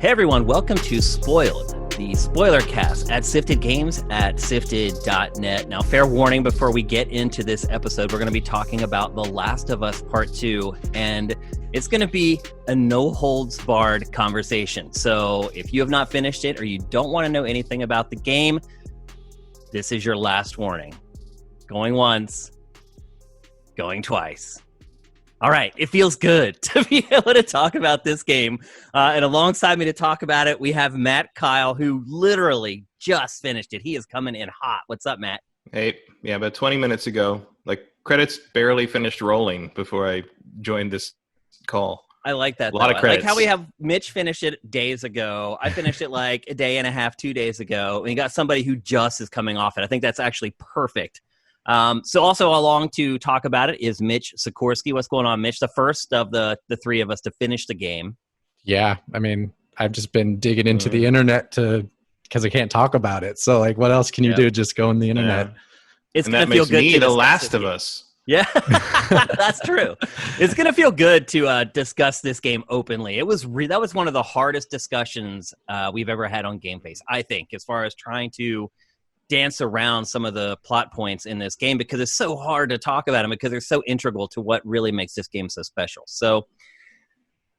Hey everyone, welcome to Spoiled, the spoilercast at Sifted Games at sifted.net. Now, fair warning before we get into this episode, we're going to be talking about The Last of Us Part 2, and it's going to be a no-holds-barred conversation. So if you have not finished it or you don't want to know anything about the game, this is your last warning. Going once, going twice. All right, it feels good to be able to talk about this game. And alongside me to talk about it, we have Matt Kyle, who literally just finished it. He is coming in hot. What's up, Matt? Hey, yeah, about 20 minutes ago. Like, credits barely finished rolling before I joined this call. I like that. A lot of credits. I like how we have Mitch finished it days ago. I finished it like a day and a half, 2 days ago. And you got somebody who just is coming off it. I think that's actually perfect. So also along to talk about it is Mitch Sikorsky. What's going on, Mitch? The first of the three of us to finish the game. Yeah, I mean, I've just been digging into the internet because I can't talk about it. So, like, what else can you do? Just go on the internet. Yeah. It's and gonna that feel makes good. Me, to The Last of Us. Yeah, that's true. It's gonna feel good to discuss this game openly. It was that was one of the hardest discussions we've ever had on Game Face, I think, as far as trying to dance around some of the plot points in this game because it's so hard to talk about them because they're so integral to what really makes this game so special. So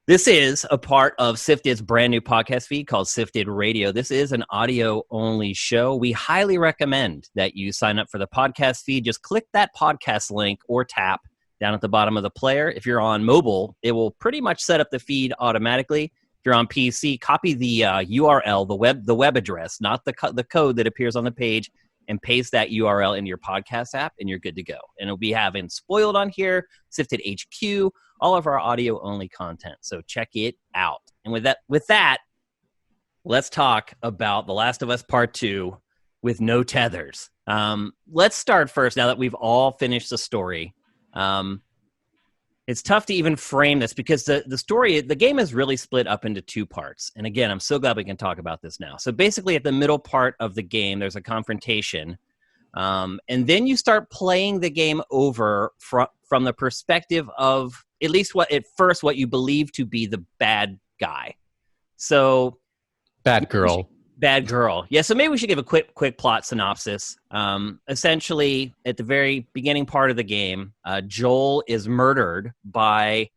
this is a part of Sifted's brand new podcast feed called Sifted Radio. This is an audio-only show. We highly recommend that you sign up for the podcast feed. Just click that podcast link or tap down at the bottom of the player. If you're on mobile, it will pretty much set up the feed automatically. If you're on PC, copy the URL, the web address, not the code that appears on the page, and paste that URL into your podcast app, and you're good to go. And we'll be having Spoiled on here, Sifted HQ, all of our audio-only content. So check it out. And with that, let's talk about The Last of Us Part 2 with no tethers. Let's start first, now that we've all finished the story. It's tough to even frame this because the game is really split up into two parts. And again, I'm so glad we can talk about this now. So basically at the middle part of the game, there's a confrontation. And then you start playing the game over from the perspective of at least what you believe to be the bad guy. So Bad girl. Yeah, so maybe we should give a quick plot synopsis. Essentially, at the very beginning part of the game, Joel is murdered by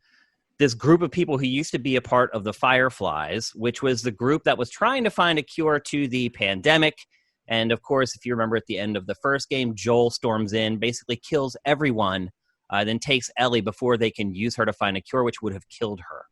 this group of people who used to be a part of the Fireflies, which was the group that was trying to find a cure to the pandemic. And of course, if you remember at the end of the first game, Joel storms in, basically kills everyone, then takes Ellie before they can use her to find a cure, which would have killed her.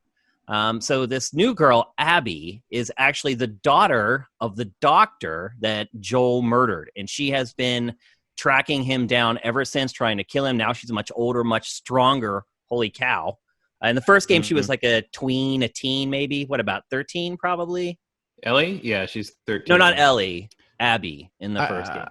So this new girl, Abby, is actually the daughter of the doctor that Joel murdered. And she has been tracking him down ever since, trying to kill him. Now she's much older, much stronger. Holy cow. In the first game, she was like a teen maybe. What, about 13 probably? Ellie? Yeah, she's 13. No, not Ellie. Abby in the first game.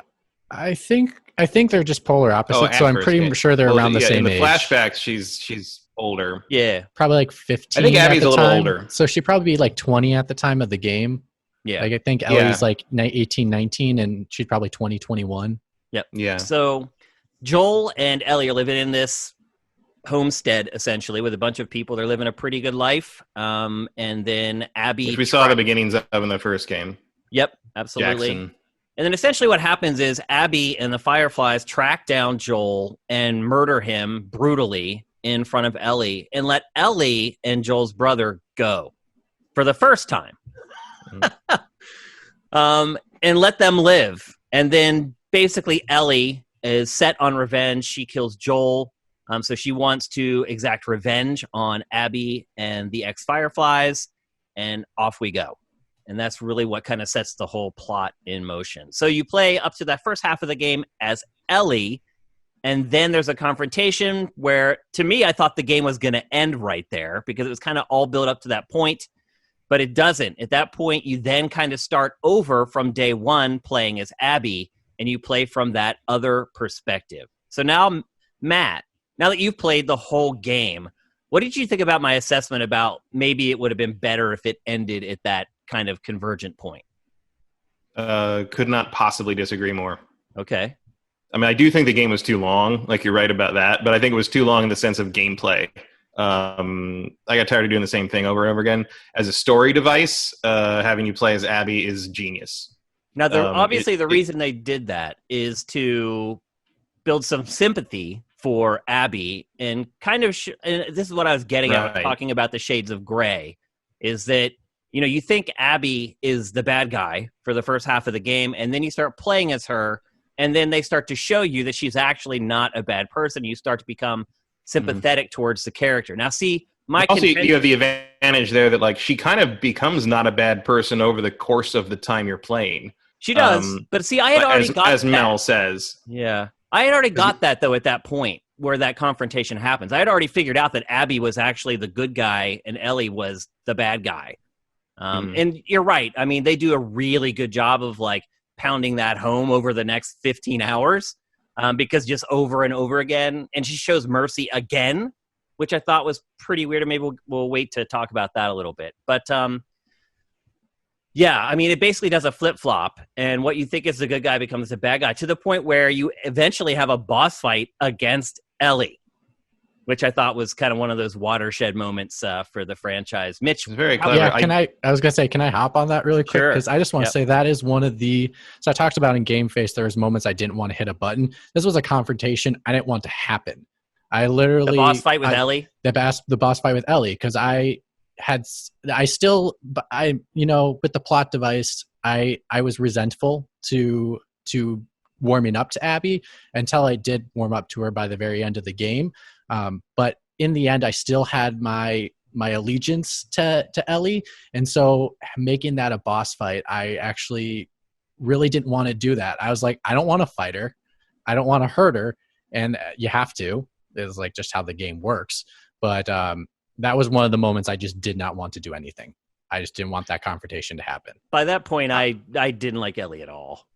I think they're just polar opposites, so I'm pretty sure they're around the same age. In the flashbacks, she's older. Yeah. Probably like 15. I think Abby's at the a little time. older. So she'd probably be like 20 at the time of the game. Yeah. Like I think Ellie's like 18, 19, and she's probably 20, 21. Yep. Yeah. So Joel and Ellie are living in this homestead, essentially, with a bunch of people. They're living a pretty good life. And then Abby... Which we saw the beginnings of in the first game. Yep, absolutely. Jackson. And then essentially what happens is Abby and the Fireflies track down Joel and murder him brutally in front of Ellie and let Ellie and Joel's brother go for the first time. And let them live. And then basically Ellie is set on revenge. She kills Joel. So she wants to exact revenge on Abby and the ex-Fireflies, and off we go. And that's really what kind of sets the whole plot in motion. So you play up to that first half of the game as Ellie, and then there's a confrontation where, to me, I thought the game was going to end right there because it was kind of all built up to that point, but it doesn't. At that point, you then kind of start over from day one playing as Abby, and you play from that other perspective. So now, Matt, now that you've played the whole game, what did you think about my assessment about maybe it would have been better if it ended at that kind of convergent point? Could not possibly disagree more. Okay. I mean, I do think the game was too long. Like, you're right about that. But I think it was too long in the sense of gameplay. I got tired of doing the same thing over and over again. As a story device, having you play as Abby is genius. Now, obviously, the reason they did that is to build some sympathy for Abby and kind of, and this is what I was getting at talking about the shades of gray, is that, you think Abby is the bad guy for the first half of the game, and then you start playing as her, and then they start to show you that she's actually not a bad person. You start to become sympathetic towards the character. Now, see, you have the advantage there that like she kind of becomes not a bad person over the course of the time you're playing. She does, but see, I had already got as that. Mel says. Yeah, I had already got that though at that point where that confrontation happens. I had already figured out that Abby was actually the good guy and Ellie was the bad guy. And you're right. I mean, they do a really good job of like pounding that home over the next 15 hours. Because just over and over again, and she shows mercy again, which I thought was pretty weird. And maybe we'll wait to talk about that a little bit. But yeah, I mean, it basically does a flip flop, and what you think is the good guy becomes the bad guy to the point where you eventually have a boss fight against Ellie, which I thought was kind of one of those watershed moments for the franchise. Mitch, it's very clever. Yeah, I was gonna say, can I hop on that really quick? Sure. Because I just want to say that is one of the. So I talked about in Game Face, there was moments I didn't want to hit a button. This was a confrontation I didn't want to happen. I literally the boss fight with Ellie. The boss fight with Ellie, because with the plot device, I was resentful to warming up to Abby until I did warm up to her by the very end of the game. But in the end, I still had my allegiance to Ellie. And so making that a boss fight, I actually really didn't want to do that. I was like, I don't want to fight her. I don't want to hurt her. And you have to. It's like just how the game works. But that was one of the moments I just did not want to do anything. I just didn't want that confrontation to happen. By that point, I didn't like Ellie at all.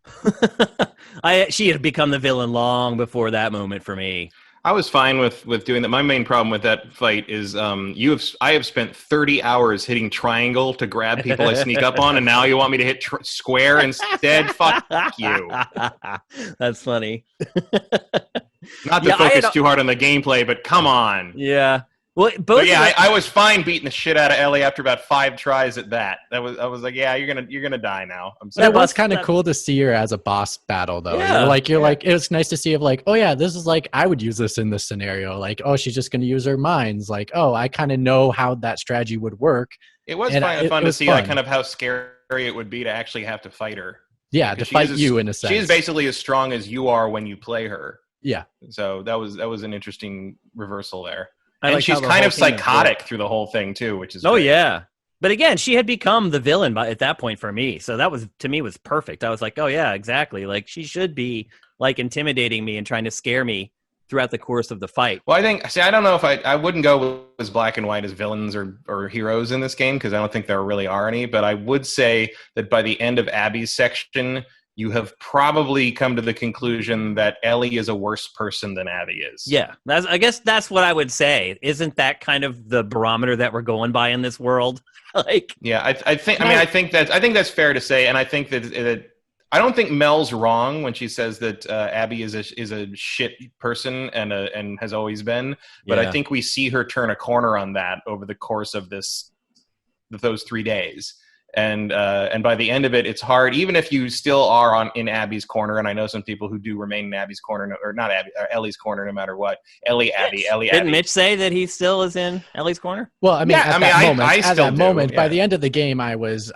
She had become the villain long before that moment for me. I was fine with doing that. My main problem with that fight is I have spent 30 hours hitting triangle to grab people I sneak up on, and now you want me to hit square instead? Fuck you. That's funny. Not to focus too hard on the gameplay, but come on. Yeah. Well, I was fine beating the shit out of Ellie after about 5 tries at that. I was like, yeah, you're gonna die now. I'm sorry. It was kind of cool to see her as a boss battle, though. Yeah, you're like, it was nice to see of like, oh yeah, this is like I would use this in this scenario. Like, oh, she's just gonna use her minds. Like, oh, I kind of know how that strategy would work. It was fun to see like kind of how scary it would be to actually have to fight her. Yeah, to fight you in a sense. She's basically as strong as you are when you play her. Yeah. So that was an interesting reversal there. And like she's kind of psychotic through the whole thing too, which is great. Yeah. But again, she had become the villain at that point for me. So that was, to me, was perfect. I was like, oh yeah, exactly. Like she should be like intimidating me and trying to scare me throughout the course of the fight. Well, I don't know if I wouldn't go as black and white as villains or heroes in this game, because I don't think there really are any. But I would say that by the end of Abby's section, you have probably come to the conclusion that Ellie is a worse person than Abby is. Yeah, I guess that's what I would say. Isn't that kind of the barometer that we're going by in this world? Yeah, I think that's fair to say, and I think that I don't think Mel's wrong when she says that Abby is a shit person and has always been. But I think we see her turn a corner on that over the course of those 3 days. And by the end of it, it's hard, even if you still are in Abby's corner. And I know some people who do remain in Abby's corner, or not Abby, or Ellie's corner, no matter what. Ellie, Abby. Didn't Mitch say that he still is in Ellie's corner? Well, I mean, at that moment, yeah. By the end of the game, I was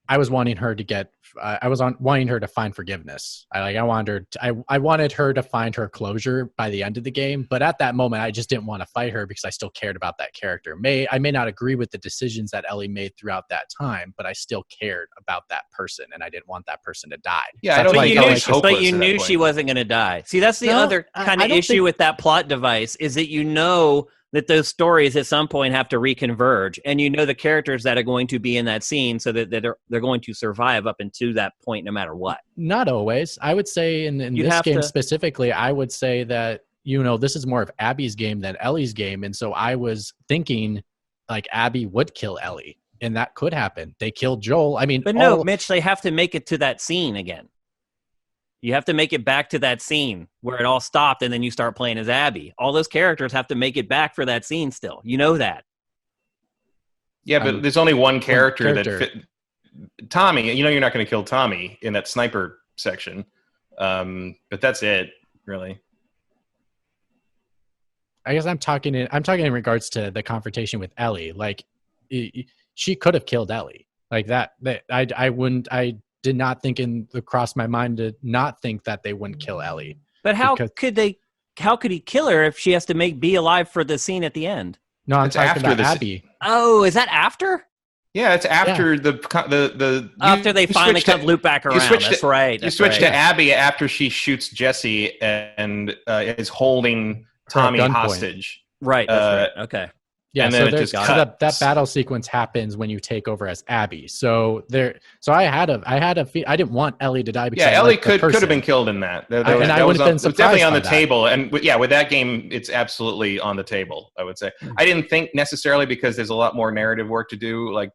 wanting her to get. I was wanting her to find forgiveness. I wanted her to find her closure by the end of the game. But at that moment, I just didn't want to fight her because I still cared about that character. I may not agree with the decisions that Ellie made throughout that time, but I still cared about that person, and I didn't want that person to die. Yeah, I don't but like you knew she wasn't going to die. See, that's the other kind of issue with that plot device, is that you know that those stories at some point have to reconverge, and you know the characters that are going to be in that scene, so that they're going to survive up into that point no matter what. Not always. I would say in this game specifically, I would say that, this is more of Abby's game than Ellie's game, and so I was thinking like Abby would kill Ellie, and that could happen. They killed Joel. I mean, but no, Mitch, they have to make it to that scene again. You have to make it back to that scene where it all stopped, and then you start playing as Abby. All those characters have to make it back for that scene still. You know that. Yeah, but there's only one character that character. fit. Tommy, you know you're not going to kill Tommy in that sniper section. But that's it, really. I guess I'm talking in regards to the confrontation with Ellie. Like, she could have killed Ellie. Like that I did not think cross my mind to not think that they wouldn't kill Ellie. But how could he kill her if she has to be alive for the scene at the end? No, I'm It's talking after about this- Abby. Oh, is that after? Yeah, it's after After they finally come loop back around. That's right. You switch to Abby after she shoots Jesse and is holding Tommy gunpoint. hostage. Right. That's right. Okay. Yeah, and then so, it just that cuts. battle sequence happens when you take over as Abby. So I didn't want Ellie to die because Yeah, I Ellie liked the could have person. been killed in that. And I would have been It was definitely surprised on the by that. table. And with that game, it's absolutely on the table, I would say. I didn't think necessarily because there's a lot more narrative work to do, like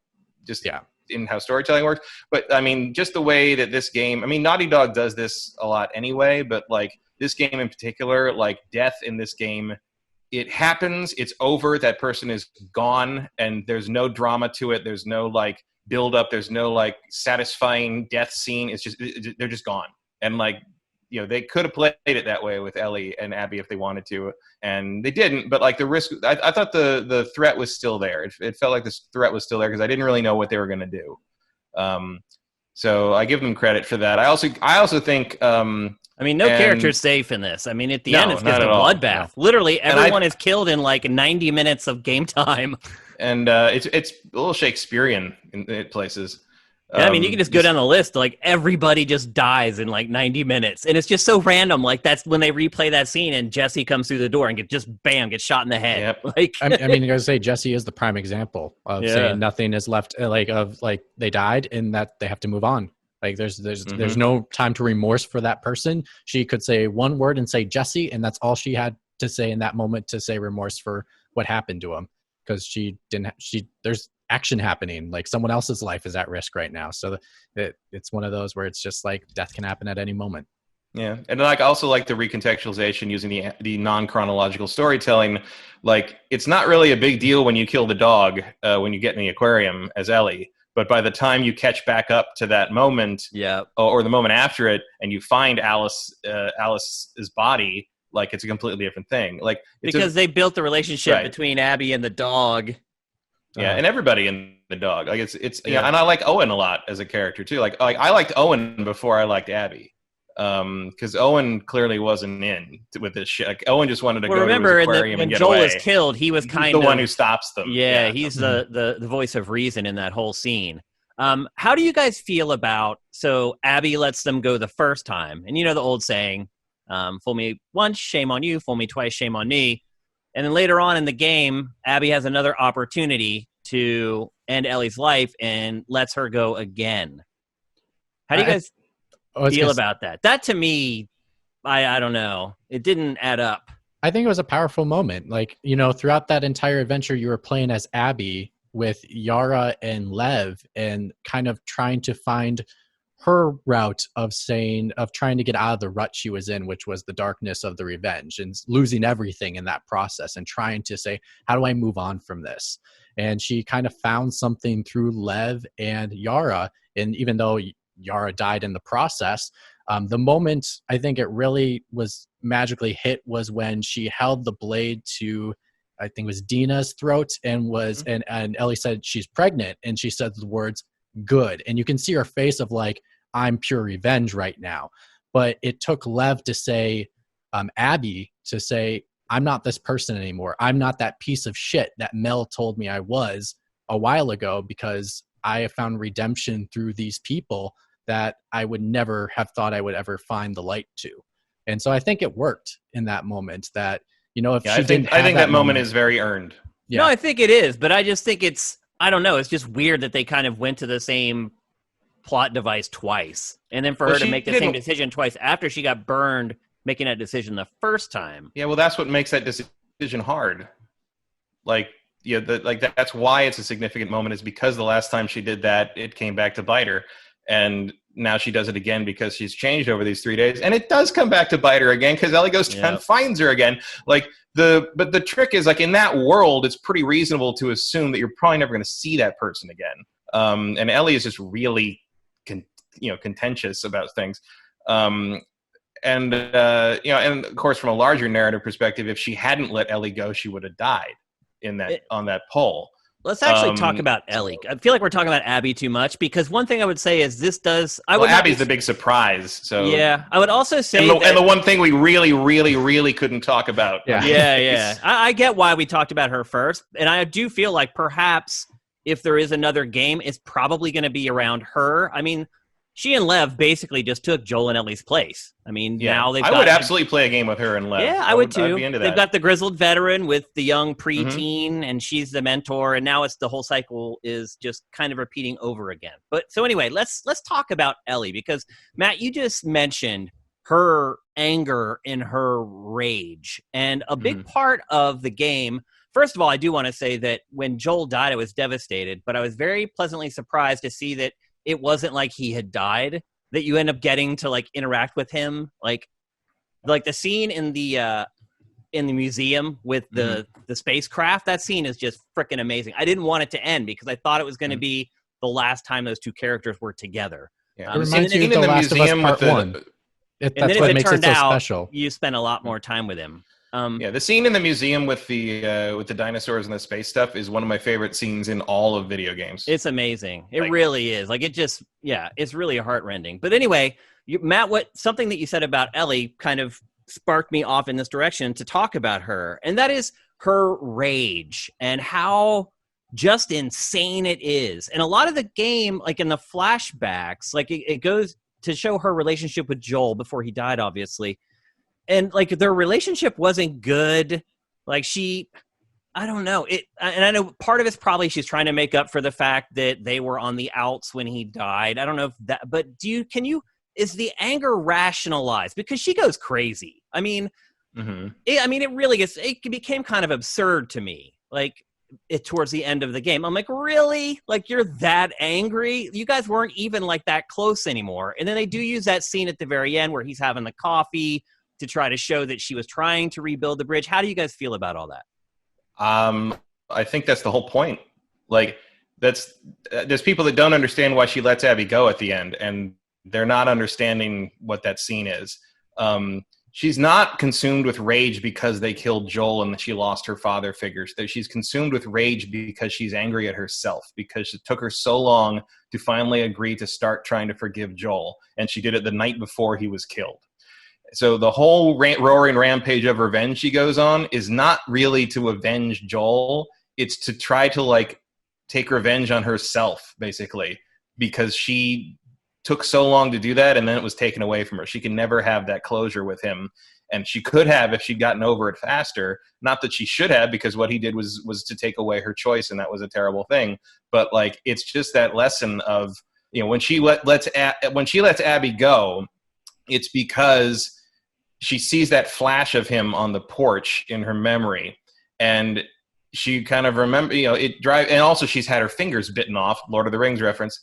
just in how storytelling works. But I mean, just the way that this game, I mean, Naughty Dog does this a lot anyway, but like this game in particular, like death in this game, it happens, it's over, that person is gone, and there's no drama to it. There's no like build up. There's no like satisfying death scene. It's just, they're just gone. And like, you know, they could have played it that way with Ellie and Abby if they wanted to, and they didn't. But like the risk, I thought the threat was still there. It felt like this threat was still there because I didn't really know what they were going to do. So I give them credit for that. I also think. I mean, no character's safe in this. I mean, at the end, it's just a bloodbath. No. Literally, everyone is killed in like 90 minutes of game time. And it's a little Shakespearean in places. Yeah, I mean, you can just go down the list. Like, everybody just dies in like 90 minutes. And it's just so random. Like, that's when they replay that scene and Jesse comes through the door and gets shot in the head. Yep. Like, I mean, I gotta say, Jesse is the prime example of saying nothing is left, of they died and that they have to move on. Like there's no time to remorse for that person. She could say one word and say Jesse, and that's all she had to say in that moment to say remorse for what happened to him, because there's action happening. Like someone else's life is at risk right now. So it's one of those where it's just like death can happen at any moment. Yeah, and like also like the recontextualization using the non-chronological storytelling. Like it's not really a big deal when you kill the dog when you get in the aquarium as Ellie. But by the time you catch back up to that moment, or the moment after it, and you find Alice's body, like it's a completely different thing. Like because they built the relationship between Abby and the dog. Yeah, and everybody in the dog. Like it's and I like Owen a lot as a character too. Like I liked Owen before I liked Abby. Because Owen clearly wasn't in with this shit. Like Owen just wanted to go to his aquarium and get Joel away. is killed, he was kind of the one who stops them. Yeah, he's the voice of reason in that whole scene. How do you guys feel about, so Abby lets them go the first time, and you know the old saying, fool me once, shame on you, fool me twice, shame on me. And then later on in the game, Abby has another opportunity to end Ellie's life and lets her go again. How do you guys feel about that? That to me, I don't know. It didn't add up. I think it was a powerful moment. Like, you know, throughout that entire adventure, you were playing as Abby with Yara and Lev and kind of trying to find her route of trying to get out of the rut she was in, which was the darkness of the revenge and losing everything in that process and trying to say, how do I move on from this? And she kind of found something through Lev and Yara. And even though Yara died in the process, the moment I think it really was magically hit was when she held the blade to, I think it was Dina's throat, and and Ellie said she's pregnant, and she said the words "good," and you can see her face of like, I'm pure revenge right now. But it took Lev to say, Abby to say, I'm not this person anymore. I'm not that piece of shit that Mel told me I was a while ago, because I have found redemption through these people that I would never have thought I would ever find the light to. And so I think it worked in that moment that, you know, if she didn't have I think that moment is very earned. Yeah. No, I think it is, but I just think I don't know, it's just weird that they kind of went to the same plot device twice. And then for her to make the same decision twice after she got burned making that decision the first time. Yeah, well, that's what makes that decision hard. Like, yeah, that's why it's a significant moment, is because the last time she did that, it came back to bite her. And now she does it again because she's changed over these 3 days, and it does come back to bite her again because Ellie goes and finds her again. But the trick is, like, in that world, it's pretty reasonable to assume that you're probably never going to see that person again. And Ellie is just really contentious about things. And of course, from a larger narrative perspective, if she hadn't let Ellie go, she would have died on that pole. Let's actually talk about Ellie. I feel like we're talking about Abby too much, because one thing I would say is Abby's the big surprise. So yeah, I would also say and the one thing we really, really, really couldn't talk about. Yeah. I get why we talked about her first, and I do feel like perhaps if there is another game, it's probably going to be around her. I mean, she and Lev basically just took Joel and Ellie's place. I mean, now they've got... I would absolutely play a game with her and Lev. Yeah, I would too. I'd be into that. They've got the grizzled veteran with the young preteen, and she's the mentor, and now it's the whole cycle is just kind of repeating over again. But so anyway, let's talk about Ellie, because Matt, you just mentioned her anger and her rage, and a big part of the game. First of all, I do want to say that when Joel died, I was devastated, but I was very pleasantly surprised to see that it wasn't like he had died, that you end up getting to like interact with him. Like the scene in the museum with the spacecraft, that scene is just freaking amazing. I didn't want it to end because I thought it was going to be the last time those two characters were together. Yeah. It reminds me of The Last of Us Part 1. That's what makes it so special. You spend a lot more time with him. The scene in the museum with the dinosaurs and the space stuff is one of my favorite scenes in all of video games. It's amazing. It really is. Like, it's really heartrending. But anyway, Matt, something that you said about Ellie kind of sparked me off in this direction to talk about her, and that is her rage and how just insane it is. And a lot of the game, like in the flashbacks, like it goes to show her relationship with Joel before he died, obviously. And like their relationship wasn't good. Like I don't know. And I know part of it's probably she's trying to make up for the fact that they were on the outs when he died. I don't know if that, but is the anger rationalized? Because she goes crazy. I mean, it really is. It became kind of absurd to me. Like towards the end of the game, I'm like, really? Like, you're that angry? You guys weren't even like that close anymore. And then they do use that scene at the very end where he's having the coffee to try to show that she was trying to rebuild the bridge. How do you guys feel about all that? I think that's the whole point. Like, there's people that don't understand why she lets Abby go at the end, and they're not understanding what that scene is. She's not consumed with rage because they killed Joel and she lost her father figures. She's consumed with rage because she's angry at herself, because it took her so long to finally agree to start trying to forgive Joel, and she did it the night before he was killed. So the whole roaring rampage of revenge she goes on is not really to avenge Joel. It's to try to like take revenge on herself, basically, because she took so long to do that and then it was taken away from her. She can never have that closure with him. And she could have if she'd gotten over it faster. Not that she should have, because what he did was to take away her choice, and that was a terrible thing. But like, it's just that lesson of, when she lets Abby go, it's because she sees that flash of him on the porch in her memory, and she kind of and also she's had her fingers bitten off, Lord of the Rings reference.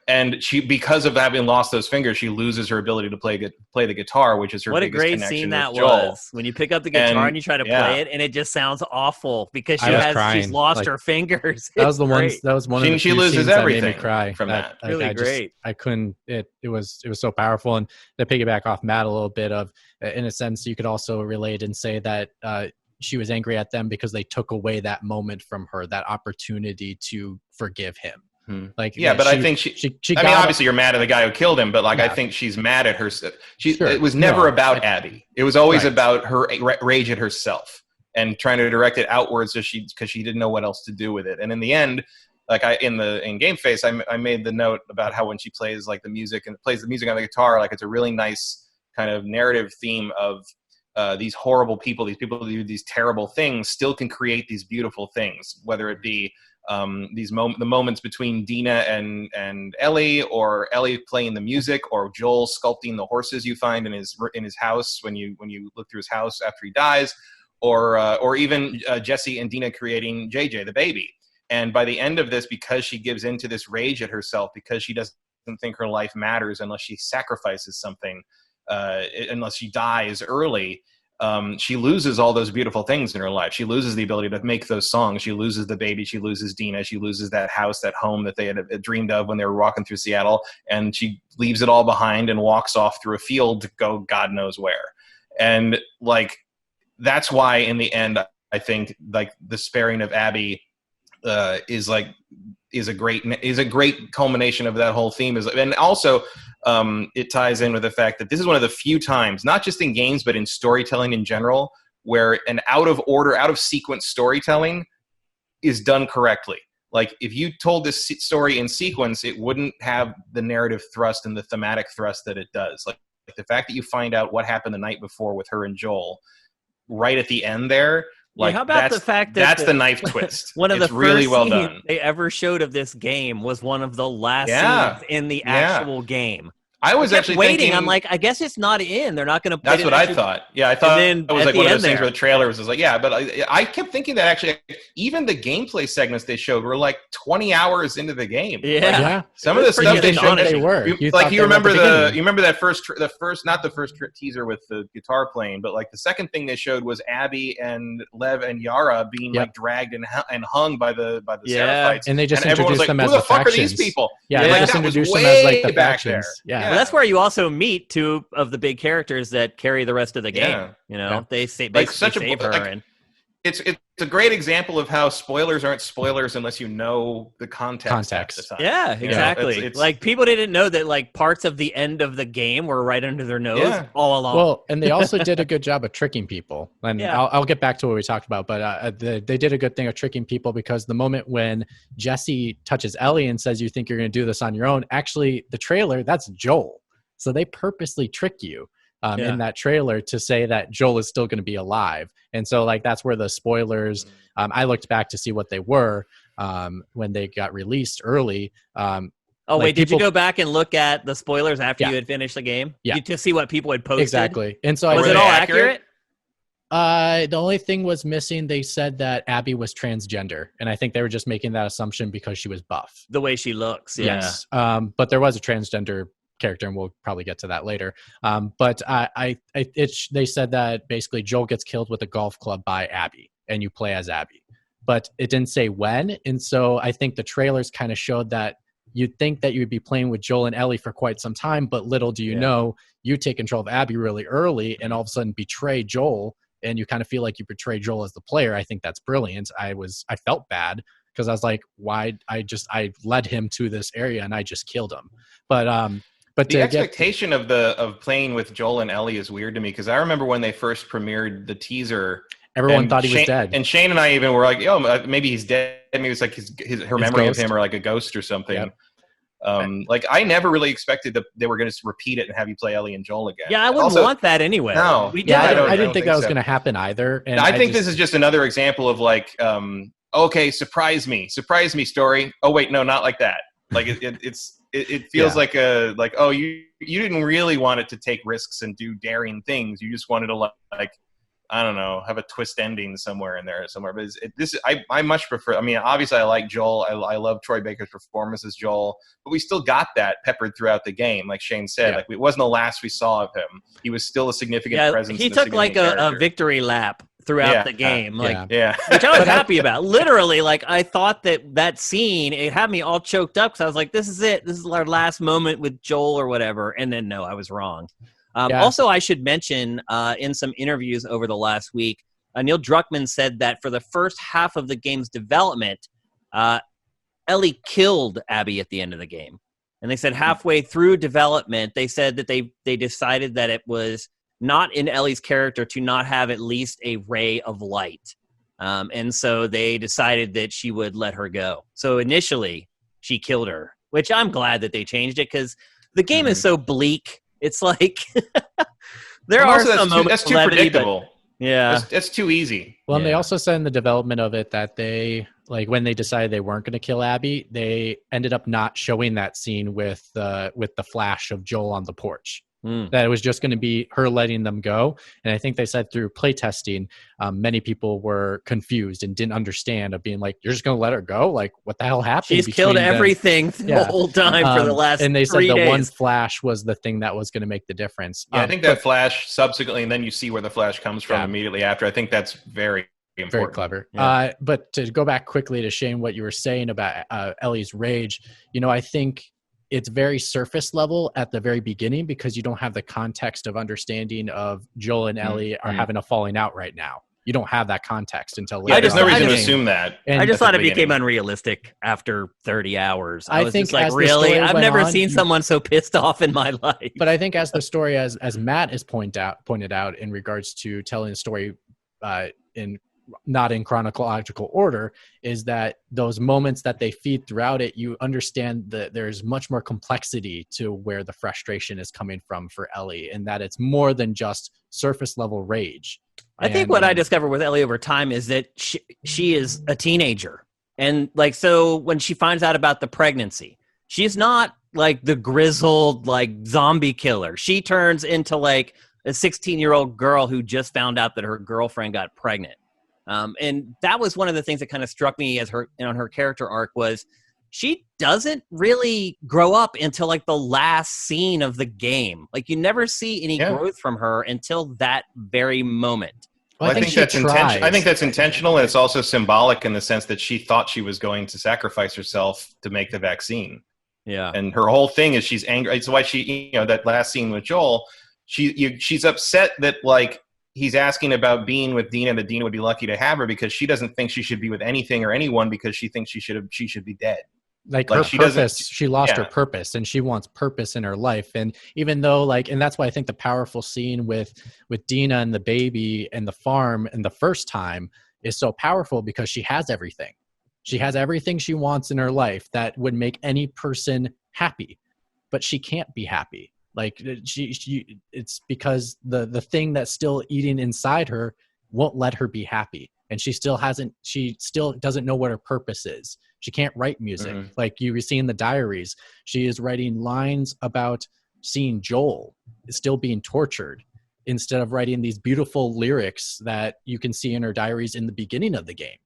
And she, because of having lost those fingers, she loses her ability to play the guitar, which is her biggest connection with Joel. What a great scene that was, when you pick up the guitar and you try to play it, and it just sounds awful because she's lost her fingers. That was one of the she loses everything that made me cry from that. Really great. I couldn't. It was so powerful. And to piggyback off Matt a little bit, of in a sense, you could also relate and say that she was angry at them because they took away that moment from her, that opportunity to forgive him. Like, but I think she I mean, obviously you're mad at the guy who killed him, but like, I think she's mad at her. It was never about Abby. It was always about her rage at herself and trying to direct it outwards because she didn't know what else to do with it. And in the end, like in Game Face, I made the note about how when she plays like the music and plays the music on the guitar, like it's a really nice kind of narrative theme of these horrible people, these people who do these terrible things still can create these beautiful things, whether it be the moments between Dina and Ellie, or Ellie playing the music, or Joel sculpting the horses you find in his house when you look through his house after he dies, or even Jesse and Dina creating JJ the baby. And by the end of this, because she gives into this rage at herself, because she doesn't think her life matters unless she sacrifices something, unless she dies early. She loses all those beautiful things in her life. She loses the ability to make those songs. She loses the baby. She loses Dina. She loses that house, that home that they had dreamed of when they were walking through Seattle. And she leaves it all behind and walks off through a field to go God knows where. And like, that's why in the end, I think like the sparing of Abby is a great culmination of that whole theme. And also it ties in with the fact that this is one of the few times, not just in games but in storytelling in general, where an out of order, out of sequence storytelling is done correctly. Like if you told this story in sequence, it wouldn't have the narrative thrust and the thematic thrust that it does. Like the fact that you find out what happened the night before with her and Joel right at the end there. Like, how about the fact that that's the knife twist? One of it's the really first well scenes done. they ever showed of this game was one of the last scenes in the actual game. I was kept actually waiting. thinking, I'm like, I guess it's not in. They're not going to. That's what I thought. Yeah, I thought it was like one of those things where the trailer was like, yeah. But I kept thinking that actually, even the gameplay segments they showed were like 20 hours into the game. Yeah, like, some of the stuff they showed, they were. You remember that first, not the first teaser with the guitar playing, but like the second thing they showed was Abby and Lev and Yara being like dragged and hung by the Seraphites, and they just introduced like, them as who the the fuck factions. are these people? Yeah, they just introduced them as like the factions. Yeah. Well, that's where you also meet two of the big characters that carry the rest of the game. You know, they basically save her. And it's a great example of how spoilers aren't spoilers unless you know the context. At the time. Yeah, exactly. It's like people didn't know that like parts of the end of the game were right under their nose all along. Well, and they also did a good job of tricking people. And I'll get back to what we talked about, but they did a good thing of tricking people, because the moment when Jesse touches Ellie and says, "You think you're going to do this on your own?" Actually, the trailer, that's Joel. So they purposely trick you in that trailer to say that Joel is still going to be alive. And so like that's where the spoilers, I looked back to see what they were when they got released early. Did you go back and look at the spoilers after you had finished the game? Yeah. To see what people had posted? Exactly. And so was it all accurate? The only thing was missing, they said that Abby was transgender. And I think they were just making that assumption because she was buff. The way she looks. Yeah. Yes. But there was a transgender character, and we'll probably get to that later. But they said that basically Joel gets killed with a golf club by Abby, and you play as Abby. But it didn't say when, and so I think the trailers kind of showed that you'd think that you'd be playing with Joel and Ellie for quite some time, but little do you know, you take control of Abby really early, and all of a sudden betray Joel, and you kind of feel like you betray Joel as the player. I think that's brilliant. I felt bad because I was like, why? I led him to this area and I just killed him. But the expectation of playing with Joel and Ellie is weird to me, because I remember when they first premiered the teaser, everyone thought he was dead. And Shane and I even were like, "Oh, maybe he's dead." Maybe it's like her memory ghost. of him, or like a ghost or something. Yep. Like I never really expected that they were going to repeat it and have you play Ellie and Joel again. Yeah, I wouldn't want that anyway. No, I didn't think that was going to happen either. And I think this is just another example of like, okay, surprise me story. Oh wait, no, not like that. Like it feels like you didn't really want it to take risks and do daring things. You just wanted to like I don't know, have a twist ending somewhere in there somewhere. But I much prefer. I mean, obviously I like Joel. I love Troy Baker's performance as Joel, but we still got that peppered throughout the game. Like Shane said, like it wasn't the last we saw of him. He was still a significant presence. He took like a victory lap throughout the game, which I was happy about. Literally, like I thought that scene, it had me all choked up because I was like, "This is it. This is our last moment with Joel or whatever." And then no, I was wrong. Also, I should mention in some interviews over the last week, Neil Druckmann said that for the first half of the game's development, Ellie killed Abby at the end of the game. And they said halfway through development, they said that they decided that it was not in Ellie's character to not have at least a ray of light. And so they decided that she would let her go. So initially, she killed her, which I'm glad that they changed it because the game is so bleak. It's like there are some moments that's too predictable. That's too easy. Well, and they also said in the development of it that they, like, when they decided they weren't going to kill Abby, they ended up not showing that scene with the flash of Joel on the porch. That it was just going to be her letting them go. And I think they said through playtesting, many people were confused and didn't understand of being like, you're just going to let her go? Like, what the hell happened? She's killed everything the whole time for the last and they said 3 the days. one flash was the thing that was going to make the difference. Yeah, I think that flash subsequently, and then you see where the flash comes from immediately after. I think that's very important. Very clever. Yeah. But to go back quickly to Shane, what you were saying about Ellie's rage, I think it's very surface level at the very beginning because you don't have the context of understanding of Joel and Ellie are having a falling out right now. You don't have that context until later. Yeah, there's no reason to assume that. And I just thought it became unrealistic after 30 hours. I was think just like, as the really? story I've went never on, seen someone so pissed off in my life. But I think as the story, as Matt has pointed out in regards to telling a story not in chronological order, is that those moments that they feed throughout it, you understand that there's much more complexity to where the frustration is coming from for Ellie, and that it's more than just surface level rage. I think what I discovered with Ellie over time is that she is a teenager. And like, so when she finds out about the pregnancy, she's not like the grizzled, like zombie killer. She turns into like a 16-year-old girl who just found out that her girlfriend got pregnant. And that was one of the things that kind of struck me as on her character arc was she doesn't really grow up until like the last scene of the game. Like you never see any growth from her until that very moment. Well, I think that's intentional. I think that's intentional, and it's also symbolic in the sense that she thought she was going to sacrifice herself to make the vaccine. Yeah, and her whole thing is she's angry. It's why she, that last scene with Joel, she's upset that like he's asking about being with Dina, that Dina would be lucky to have her because she doesn't think she should be with anything or anyone because she thinks she should be dead. Like her purpose, she lost her purpose, and she wants purpose in her life. And even though and that's why I think the powerful scene with Dina and the baby and the farm and the first time is so powerful because she has everything. She has everything she wants in her life that would make any person happy, but she can't be happy. Like it's because the thing that's still eating inside her won't let her be happy. And she still doesn't know what her purpose is. She can't write music. Mm-hmm. Like you see in the diaries, she is writing lines about seeing Joel still being tortured instead of writing these beautiful lyrics that you can see in her diaries in the beginning of the game.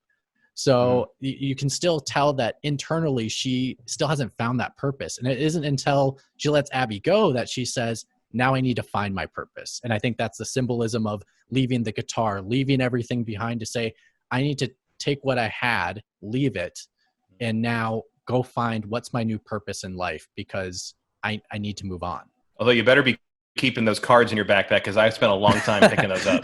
So you can still tell that internally she still hasn't found that purpose. And it isn't until she lets Abby go that she says, now I need to find my purpose. And I think that's the symbolism of leaving the guitar, leaving everything behind to say, I need to take what I had, leave it, and now go find what's my new purpose in life because I need to move on. Although you better be keeping those cards in your backpack because I spent a long time picking those up.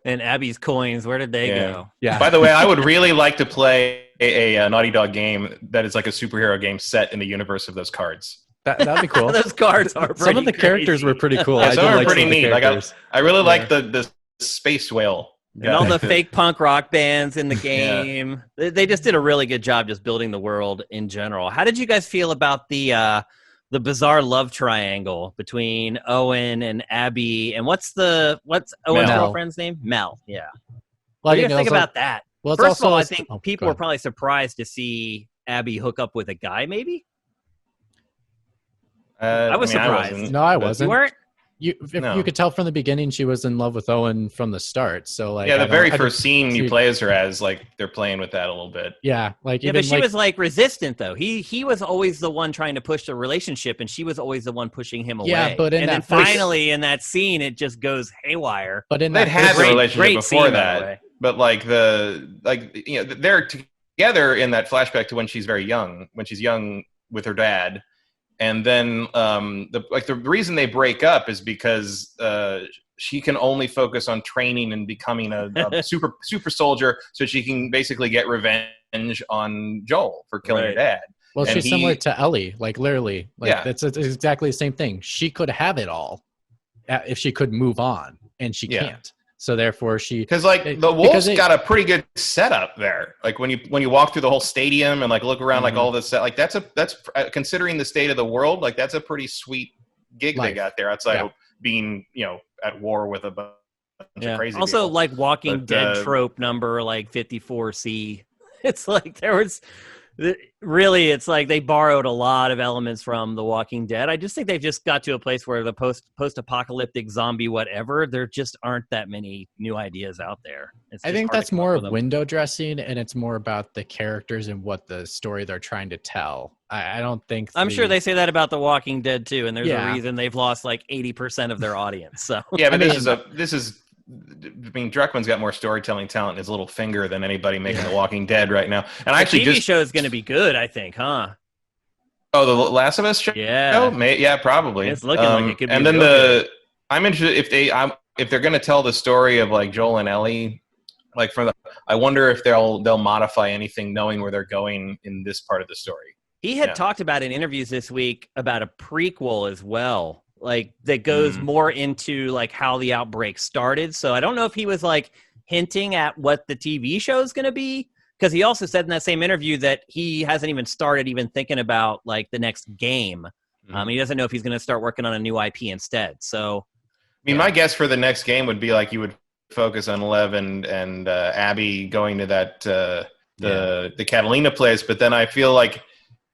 And Abby's coins, where did they go? Yeah. By the way, I would really like to play a Naughty Dog game that is like a superhero game set in the universe of those cards. That'd be cool. Those cards are pretty Some of the characters were pretty cool. Yeah, some are pretty neat. Like I really like the space whale. And all the fake punk rock bands in the game. Yeah. They just did a really good job just building the world in general. How did you guys feel about the bizarre love triangle between Owen and Abby? And what's Owen's girlfriend's name? Mel. Yeah. What do you think about that? Well, first of all, I think people were probably surprised to see Abby hook up with a guy, maybe? I was surprised. No, I wasn't. You weren't? You could tell from the beginning she was in love with Owen from the start. So like, the very first scene you play as her as, like, they're playing with that a little bit. Yeah, like but she was like resistant though. He was always the one trying to push the relationship, and she was always the one pushing him away. Yeah, but then finally in that scene, it just goes haywire. But in that had a relationship before scene, that. But they're together in that flashback to when she's very young, when she's young with her dad. And then the reason they break up is because she can only focus on training and becoming a super soldier, so she can basically get revenge on Joel for killing her dad. Well, she's similar to Ellie, like literally. It's exactly the same thing. She could have it all if she could move on, and she can't. So therefore because the Wolves got a pretty good setup there. Like when you walk through the whole stadium and like look around, like all this, like that's considering the state of the world, like that's a pretty sweet gig they got there outside of being, at war with a bunch of crazy also people. Walking Dead trope number like 54C. It's like there Really, it's like they borrowed a lot of elements from The Walking Dead. I just think they've just got to a place where the post-apocalyptic zombie whatever, there just aren't that many new ideas out there. It's I just think hard to that's come up more with of them. window dressing, and it's more about the characters and what the story they're trying to tell. I don't think I'm sure they say that about The Walking Dead too, and there's a Yeah. reason they've lost like 80% of their audience. So Yeah, but I this is. I mean, Druckmann's got more storytelling talent in his little finger than anybody making The Walking Dead right now. And I actually TV show is going to be good, I think, huh? Oh, the Last of Us show? Yeah. Yeah, probably. It's looking like it could be And then real good. I'm interested if they're going to tell the story of like Joel and Ellie, like I wonder if they'll modify anything knowing where they're going in this part of the story. He had talked about in interviews this week about a prequel as well, like that goes more into like how the outbreak started. So I don't know if he was like hinting at what the TV show is going to be, because he also said in that same interview that he hasn't even started even thinking about like the next game. He doesn't know if he's going to start working on a new IP instead. So, I mean, my guess for the next game would be like you would focus on Lev and Abby going to that the Catalina place, but then I feel like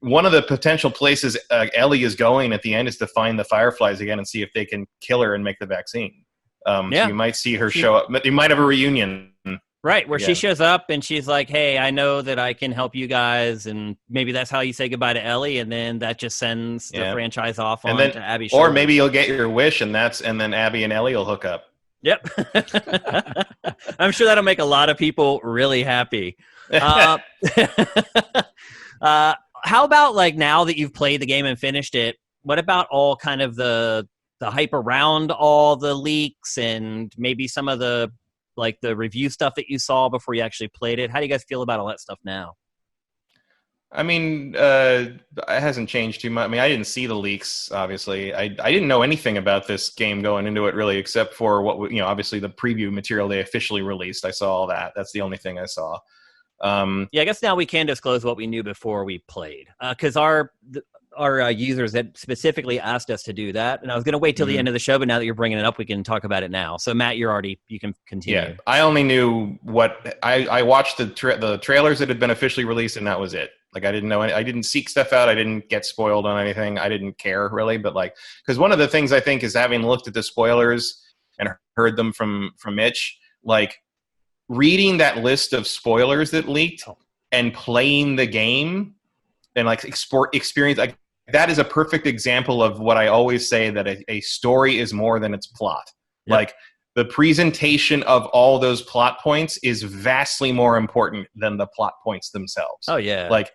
one of the potential places Ellie is going at the end is to find the Fireflies again and see if they can kill her and make the vaccine. So you might see her show up, but you might have a reunion. Right, where she shows up and she's like, hey, I know that I can help you guys, and maybe that's how you say goodbye to Ellie, and then that just sends the franchise off on to Abby. Or maybe you'll get your wish, and then Abby and Ellie will hook up. Yep. I'm sure that'll make a lot of people really happy. How about like now that you've played the game and finished it, what about all kind of the hype around all the leaks and maybe some of the like the review stuff that you saw before you actually played it? How do you guys feel about all that stuff now? I mean, it hasn't changed too much. I mean, I didn't see the leaks, obviously. I didn't know anything about this game going into it, really, except for obviously the preview material they officially released. I saw all that. That's the only thing I saw. I guess now we can disclose what we knew before we played, because our users had specifically asked us to do that, and I was going to wait till the end of the show, but now that you're bringing it up, we can talk about it now. So Matt, you can continue. Yeah, I only knew what I watched the trailers that had been officially released, and that was it. Like I didn't know I didn't seek stuff out. I didn't get spoiled on anything. I didn't care really, but like because one of the things I think is having looked at the spoilers and heard them from Mitch, like reading that list of spoilers that leaked and playing the game and like experience, like that is a perfect example of what I always say, that a story is more than its plot. Yep. Like the presentation of all those plot points is vastly more important than the plot points themselves. Oh yeah. Like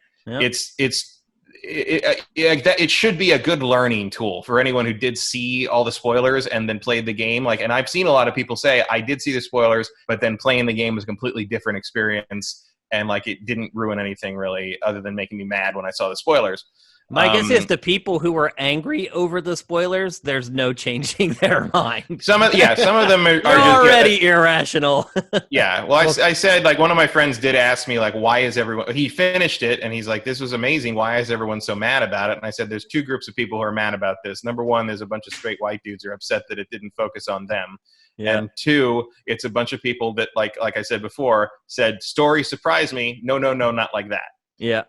it should be a good learning tool for anyone who did see all the spoilers and then played the game. Like, and I've seen a lot of people say, I did see the spoilers, but then playing the game was a completely different experience. And like, it didn't ruin anything really other than making me mad when I saw the spoilers. My guess is the people who were angry over the spoilers, there's no changing their mind. Some of them are just already irrational. Yeah. Well, I said, like, one of my friends did ask me, like, why is everyone, he finished it and he's like, this was amazing. Why is everyone so mad about it? And I said, there's two groups of people who are mad about this. Number one, there's a bunch of straight white dudes who are upset that it didn't focus on them. Yeah. And two, it's a bunch of people that, like I said before, said, story surprised me. No, not like that. Yeah.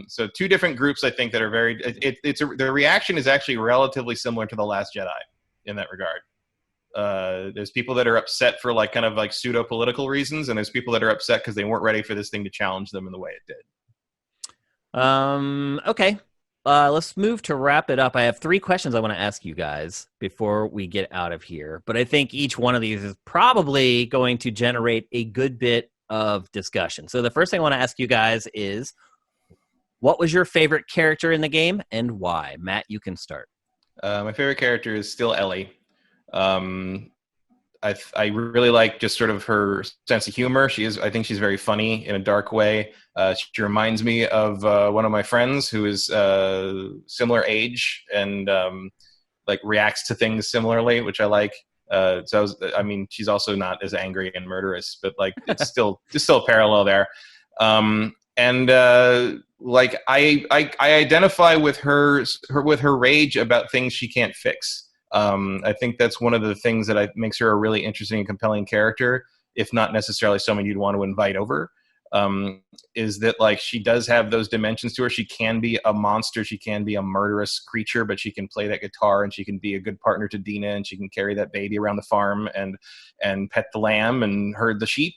So two different groups, I think, that are very. The reaction is actually relatively similar to The Last Jedi in that regard. There's people that are upset for like kind of like pseudo political reasons, and there's people that are upset because they weren't ready for this thing to challenge them in the way it did. Okay. Let's move to wrap it up. I have 3 questions I want to ask you guys before we get out of here, but I think each one of these is probably going to generate a good bit of discussion. So the first thing I want to ask you guys is, what was your favorite character in the game and why? Matt, you can start. My favorite character is still Ellie. I really like just sort of her sense of humor. I think she's very funny in a dark way. She reminds me of one of my friends who is similar age and like reacts to things similarly, which I like. She's also not as angry and murderous, but like it's still a parallel there. Like I identify with her rage about things she can't fix. I think that's one of the things that makes her a really interesting and compelling character, if not necessarily someone you'd want to invite over. is that like she does have those dimensions to her. She can be a monster, she can be a murderous creature, but she can play that guitar, and she can be a good partner to Dina, and she can carry that baby around the farm and pet the lamb and herd the sheep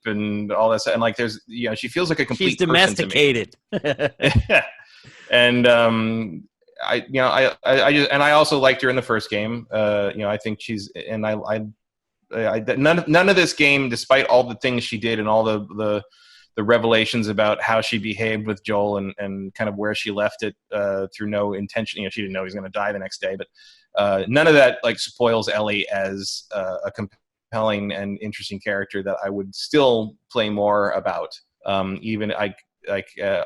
and all that stuff. And like there's she feels like a complete She's domesticated. Yeah. And I also liked her in the first game. I think she's, and none of this game, despite all the things she did and all the revelations about how she behaved with Joel and kind of where she left it through no intention. She didn't know he was going to die the next day, but none of that like spoils Ellie as a compelling and interesting character that I would still play more about.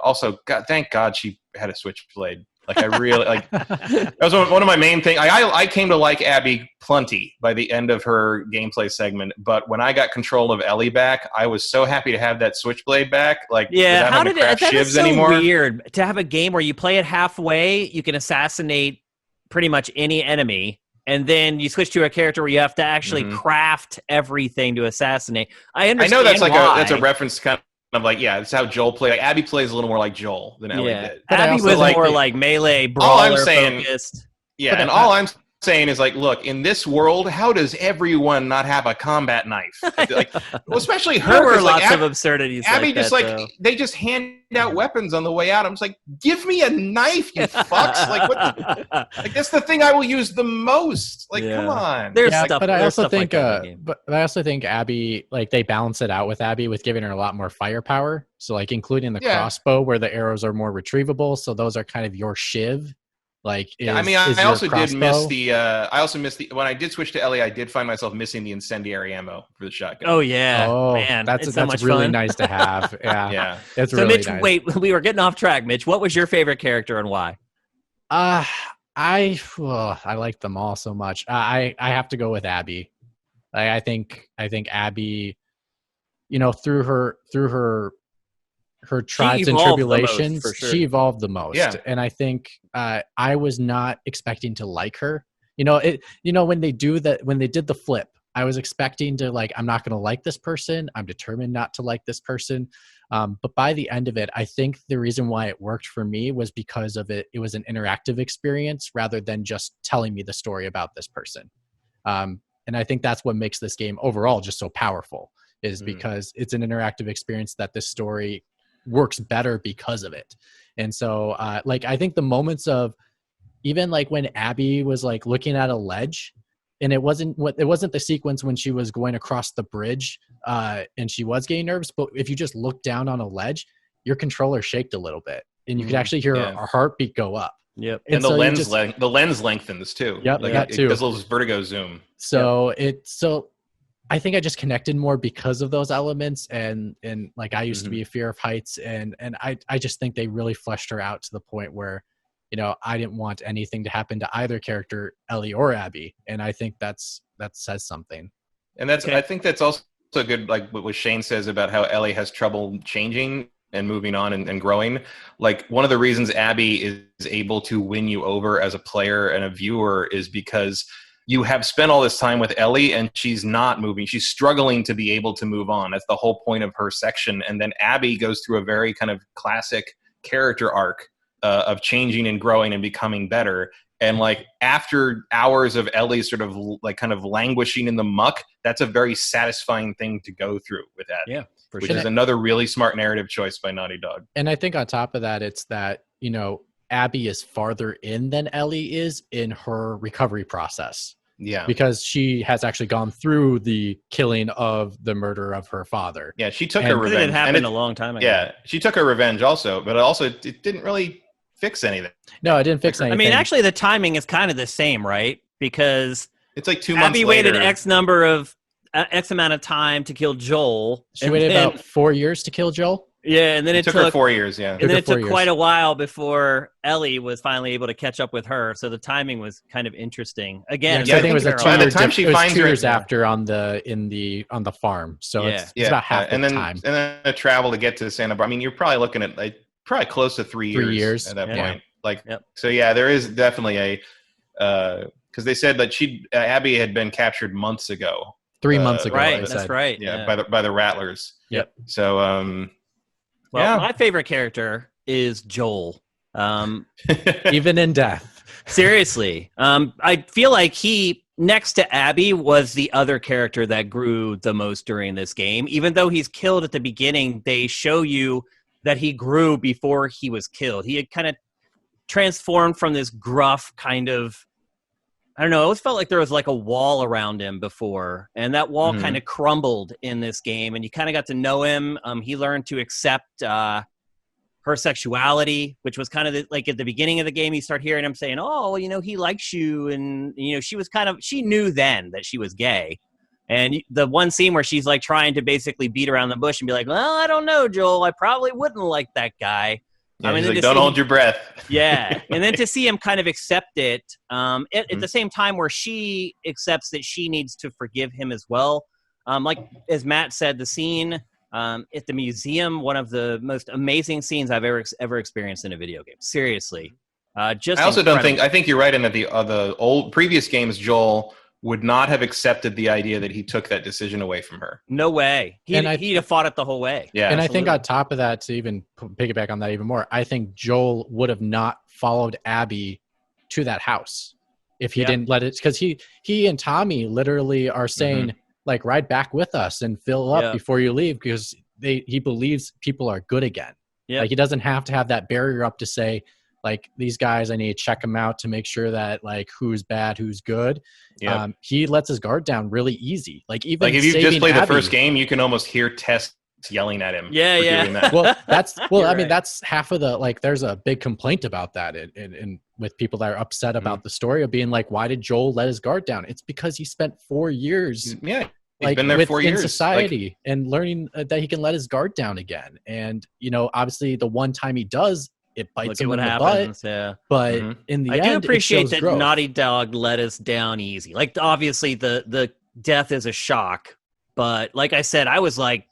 Also, God, thank God she had a switchblade. Like I really like that was one of my main things. I came to like Abby plenty by the end of her gameplay segment, but when I got control of Ellie back, I was so happy to have that switchblade back. Like, yeah, how did it? That is so anymore. Weird to have a game where you play it halfway, you can assassinate pretty much any enemy, and then you switch to a character where you have to actually craft everything to assassinate. I understand. I know that's like why. that's a reference kind of like, yeah, it's how Joel played. Like, Abby plays a little more like Joel than Ellie did. But Abby was more like melee brawler focused. Yeah, and all I'm saying is like, look, in this world, how does everyone not have a combat knife? Like, well, especially her. There were lots of absurdities. Abby like just that, like they just hand out weapons on the way out. I'm just like, give me a knife, you fucks! Like what? Like that's the thing I will use the most. Like, come on. There's stuff, but I also think, but I also think Abby, like they balance it out with Abby with giving her a lot more firepower. So like including the crossbow where the arrows are more retrievable. So those are kind of your shiv. Like, I also did miss the. I also missed the when I did switch to Ellie. I did find myself missing the incendiary ammo for the shotgun. Oh yeah, man, that's so much really fun. Nice to have. Yeah, it's so really Mitch, nice. wait, we were getting off track. Mitch, what was your favorite character and why? I like them all so much. I have to go with Abby. I think Abby, through her trials and tribulations, she evolved the most. Yeah. And I think I was not expecting to like her. When they did the flip, I was expecting to like, I'm not going to like this person. I'm determined not to like this person. But by the end of it, I think the reason why it worked for me was because of it. It was an interactive experience rather than just telling me the story about this person. And I think that's what makes this game overall just so powerful is because it's an interactive experience that this story works better because of it. And so I think the moments of even like when Abby was like looking at a ledge and it wasn't the sequence when she was going across the bridge and she was getting nervous, but if you just look down on a ledge, your controller shaked a little bit and you could actually hear her heartbeat go up. Yep. And the lens lengthens too. Yep. Like that too. It does a little vertigo zoom. So I think I just connected more because of those elements and like I used to be a fear of heights and I just think they really fleshed her out to the point where, I didn't want anything to happen to either character, Ellie or Abby. And I think that says something. And I think that's also good, like what Shane says about how Ellie has trouble changing and moving on and growing. Like one of the reasons Abby is able to win you over as a player and a viewer is because you have spent all this time with Ellie and she's not moving. She's struggling to be able to move on. That's the whole point of her section. And then Abby goes through a very kind of classic character arc of changing and growing and becoming better. And like after hours of Ellie sort of like kind of languishing in the muck, that's a very satisfying thing to go through with Abby. Yeah, for which sure. is another really smart narrative choice by Naughty Dog. And I think on top of that, it's that, Abby is farther in than Ellie is in her recovery process. Yeah. Because she has actually gone through the killing of the murder of her father. Yeah, she took her revenge. It happened a long time ago. Yeah, she took her revenge also, but also it didn't really fix anything. No, it didn't fix anything. I mean, actually, the timing is kind of the same, right? Because it's like 2 months Abby later. waited X amount of time to kill Joel. She waited about 4 years to kill Joel. Yeah, and then it took her 4 years. Yeah, and then it took quite a while before Ellie was finally able to catch up with her. So the timing was kind of interesting. Again, I think it was a 2 by the year time she finds 2 her years after on the farm. So it's about half the time. And then the travel to get to Santa Barbara. I mean, you're probably looking at like probably close to 3 years. 3 years at that point. Like, Yep. So yeah, there is definitely a because they said that Abby had been captured months ago. 3 months ago, right? they That's said. right. Yeah, by the Rattlers. Yep. So Well, my favorite character is Joel. Even in death. Seriously. I feel like he, next to Abby, was the other character that grew the most during this game. Even though he's killed at the beginning, they show you that he grew before he was killed. He had kind of transformed from this gruff kind of, I don't know, I always felt like there was like a wall around him before, and that wall kind of crumbled in this game, and you kind of got to know him. He learned to accept her sexuality, which was kind of like at the beginning of the game, you start hearing him saying, oh, you know, he likes you. And, you know, she knew then that she was gay. And the one scene where she's like trying to basically beat around the bush and be like, well, I don't know, Joel, I probably wouldn't like that guy. Yeah, I mean, like, don't hold your breath. Yeah. And then to see him kind of accept it at the same time where she accepts that she needs to forgive him as well. Like as Matt said, the scene at the museum, one of the most amazing scenes I've ever experienced in a video game. Seriously. Just I also incredible. I think you're right in that the old previous games, Joel would not have accepted the idea that he took that decision away from her. No way. He'd have fought it the whole way. Yeah. And absolutely. I think on top of that, to even piggyback on that even more, I think Joel would have not followed Abby to that house if he didn't let it, because he and Tommy literally are saying, like, ride back with us and fill up before you leave, because he believes people are good again. Yeah. Like, he doesn't have to have that barrier up to say, like, these guys, I need to check them out to make sure that, like, who's bad, who's good. Yeah. He lets his guard down really easy. Like, even like if you just played Abby, the first game, you can almost hear Tess yelling at him. Yeah, for yeah. doing that. Well, I mean, right. that's half of the, like, there's a big complaint about that in with people that are upset about the story of being like, why did Joel let his guard down? It's because he spent 4 years. Yeah. He's Like, been there 4 years. in society, and learning that he can let his guard down again. And, you know, obviously the one time he does, it bites him in the butt. Yeah. But in the end, I do appreciate it shows that growth. Naughty Dog let us down easy. Like, obviously the death is a shock, but like I said, I was like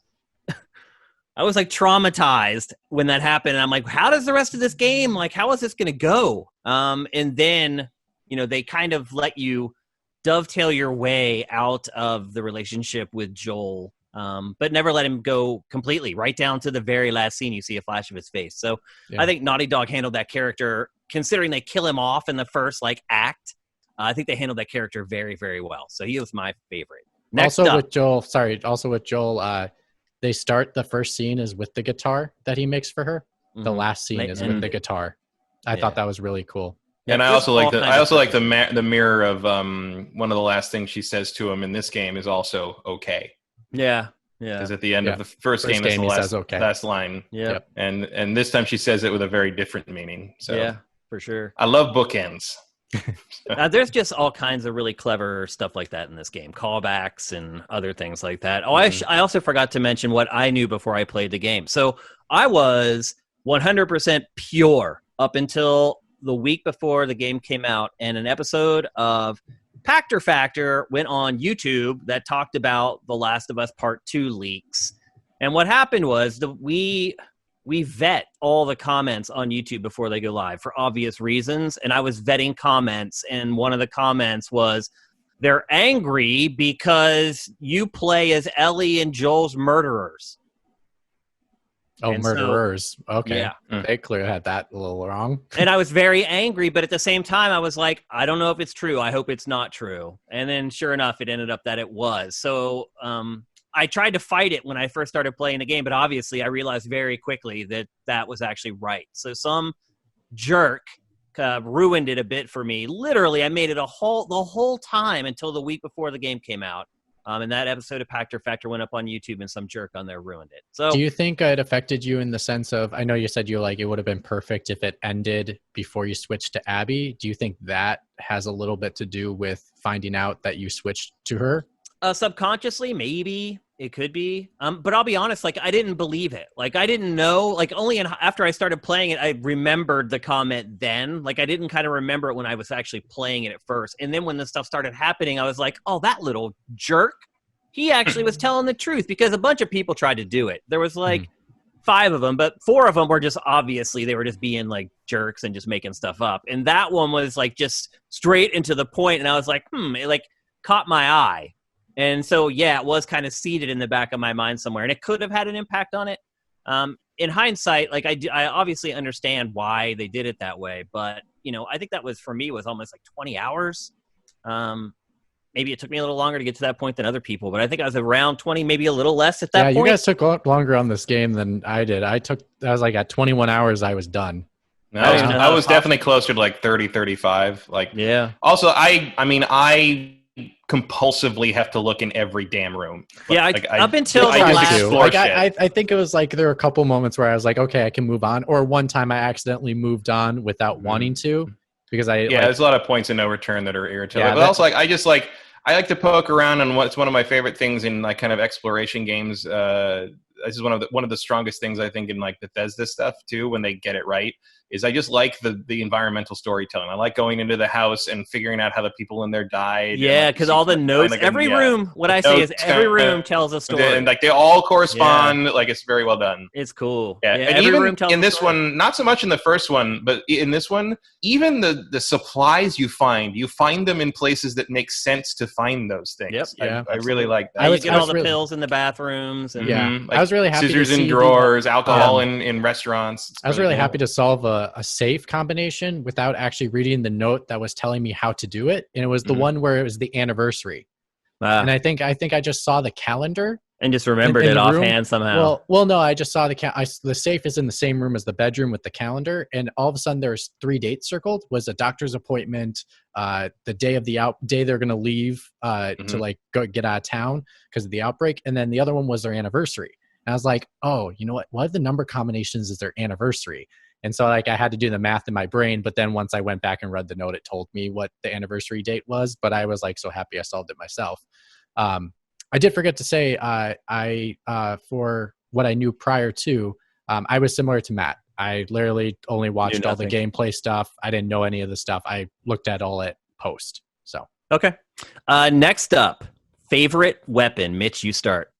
traumatized when that happened. And I'm like, how does the rest of this game, like, how is this going to go? And then, you know, they kind of let you dovetail your way out of the relationship with Joel, but never let him go completely, right down to the very last scene. You see a flash of his face. So I think Naughty Dog handled that character, considering they kill him off in the first like act. I think they handled that character very, very well. So he was my favorite. Next also up, with Joel, they start the first scene is with the guitar that he makes for her. The last scene is with the guitar. I thought that was really cool. And I also like the mirror of one of the last things she says to him in this game is also okay. Yeah. Because at the end of the first game, it's the last line. Yeah. And this time she says it with a very different meaning. So yeah, for sure. I love bookends. There's just all kinds of really clever stuff like that in this game, callbacks and other things like that. Oh, I also forgot to mention what I knew before I played the game. So I was 100% pure up until the week before the game came out, and an episode of Pactor Factor went on YouTube that talked about The Last of Us Part 2 leaks. And what happened was we vet all the comments on YouTube before they go live for obvious reasons. And I was vetting comments, and one of the comments was, they're angry because you play as Ellie and Joel's murderers. Oh, And murderers. Okay. Yeah. They clearly had that a little wrong. And I was very angry, but at the same time, I was like, I don't know if it's true. I hope it's not true. And then sure enough, it ended up that it was. So I tried to fight it when I first started playing the game, but obviously I realized very quickly that that was actually right. So some jerk ruined it a bit for me. Literally, I made it the whole time until the week before the game came out. And that episode of Pactor Factor went up on YouTube, and some jerk on there ruined it. So, do you think it affected you in the sense of, I know you said it would have been perfect if it ended before you switched to Abby. Do you think that has a little bit to do with finding out that you switched to her? Subconsciously, maybe it could be. But I'll be honest, like, I didn't believe it. Like, I didn't know, like, only after I started playing it, I remembered the comment then. Like, I didn't kind of remember it when I was actually playing it at first. And then when this stuff started happening, I was like, oh, that little jerk, he actually was telling the truth, because a bunch of people tried to do it. There was like 5 of them, but 4 of them were just obviously they were just being like jerks and just making stuff up. And that one was like just straight into the point. And I was like, it like caught my eye. And so, yeah, it was kind of seated in the back of my mind somewhere, and it could have had an impact on it. in hindsight, like I obviously understand why they did it that way, but I think that was for me was almost like 20 hours. Maybe it took me a little longer to get to that point than other people, but I think I was around 20, maybe a little less at that point. Yeah, you guys took longer on this game than I did. I was like at 21 hours, I was done. No, I was definitely closer to like 30, 35. Like, yeah. Also, I compulsively have to look in every damn room. Yeah, up until I the last. Like, I think it was like there were a couple moments where I was like, okay, I can move on. Or one time I accidentally moved on without wanting to because there's a lot of points of no return that are irritating. Yeah, but also, like, I like to poke around, and it's one of my favorite things in like kind of exploration games. This is one of the strongest things I think in like Bethesda stuff too, when they get it right. Is I just like the environmental storytelling. I like going into the house and figuring out how the people in there died. Yeah, because all the notes, every room. What I say is every room tells a story, and like they all correspond. Yeah. Like it's very well done. It's cool. Yeah, and every even room tells in this one, not so much in the first one, but in this one, even the supplies you find them in places that make sense to find those things. Yep. Yeah, I really like that. You get all the pills in the bathrooms. And, like I was really happy. Scissors in drawers, alcohol in restaurants. I was really happy to solve a safe combination without actually reading the note that was telling me how to do it, and it was the one where it was the anniversary. And I think I just saw the calendar and just remembered it offhand somehow. Well, no, I just saw the safe is in the same room as the bedroom with the calendar, and all of a sudden there's 3 dates circled. Was a doctor's appointment, the day of day they're going to leave to like go get out of town because of the outbreak, and then the other one was their anniversary. And I was like, oh, you know what are the number combinations is their anniversary? And so like I had to do the math in my brain, but then once I went back and read the note, it told me what the anniversary date was, but I was like so happy I solved it myself. I did forget to say, for what I knew prior to, I was similar to Matt. I literally only watched all the gameplay stuff. I didn't know any of the stuff. I looked at all it post. So okay. Next up, favorite weapon. Mitch, you start.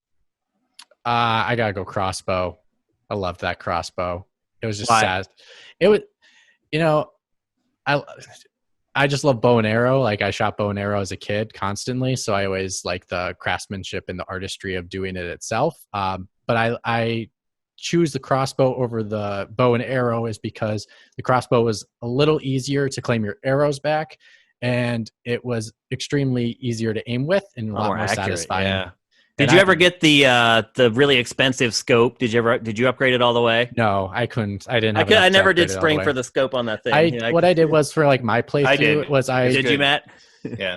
I gotta go crossbow. I loved that crossbow. It was just sad. It was, I just love bow and arrow. Like I shot bow and arrow as a kid constantly. So I always like the craftsmanship and the artistry of doing it itself. But I choose the crossbow over the bow and arrow is because the crossbow was a little easier to claim your arrows back. And it was extremely easier to aim with and a lot more satisfying. Yeah. Did you ever get the really expensive scope? Did you upgrade it all the way? No, I couldn't. I didn't. I never did spring for the scope on that thing. What I did was for like my playthrough Did you, Matt?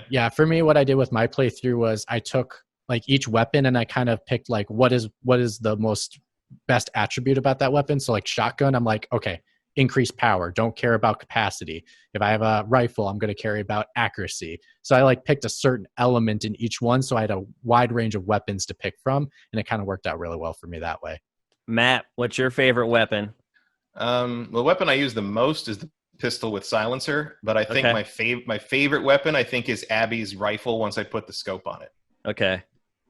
Yeah. For me, what I did with my playthrough was I took like each weapon and I kind of picked like what is the most best attribute about that weapon. So like shotgun, I'm like, okay, increase power. Don't care about capacity. If I have a rifle, I'm going to care about accuracy. So I like picked a certain element in each one. So I had a wide range of weapons to pick from, and it kind of worked out really well for me that way. Matt, what's your favorite weapon? The weapon I use the most is the pistol with silencer, but I think my favorite weapon I think is Abby's rifle once I put the scope on it. Okay.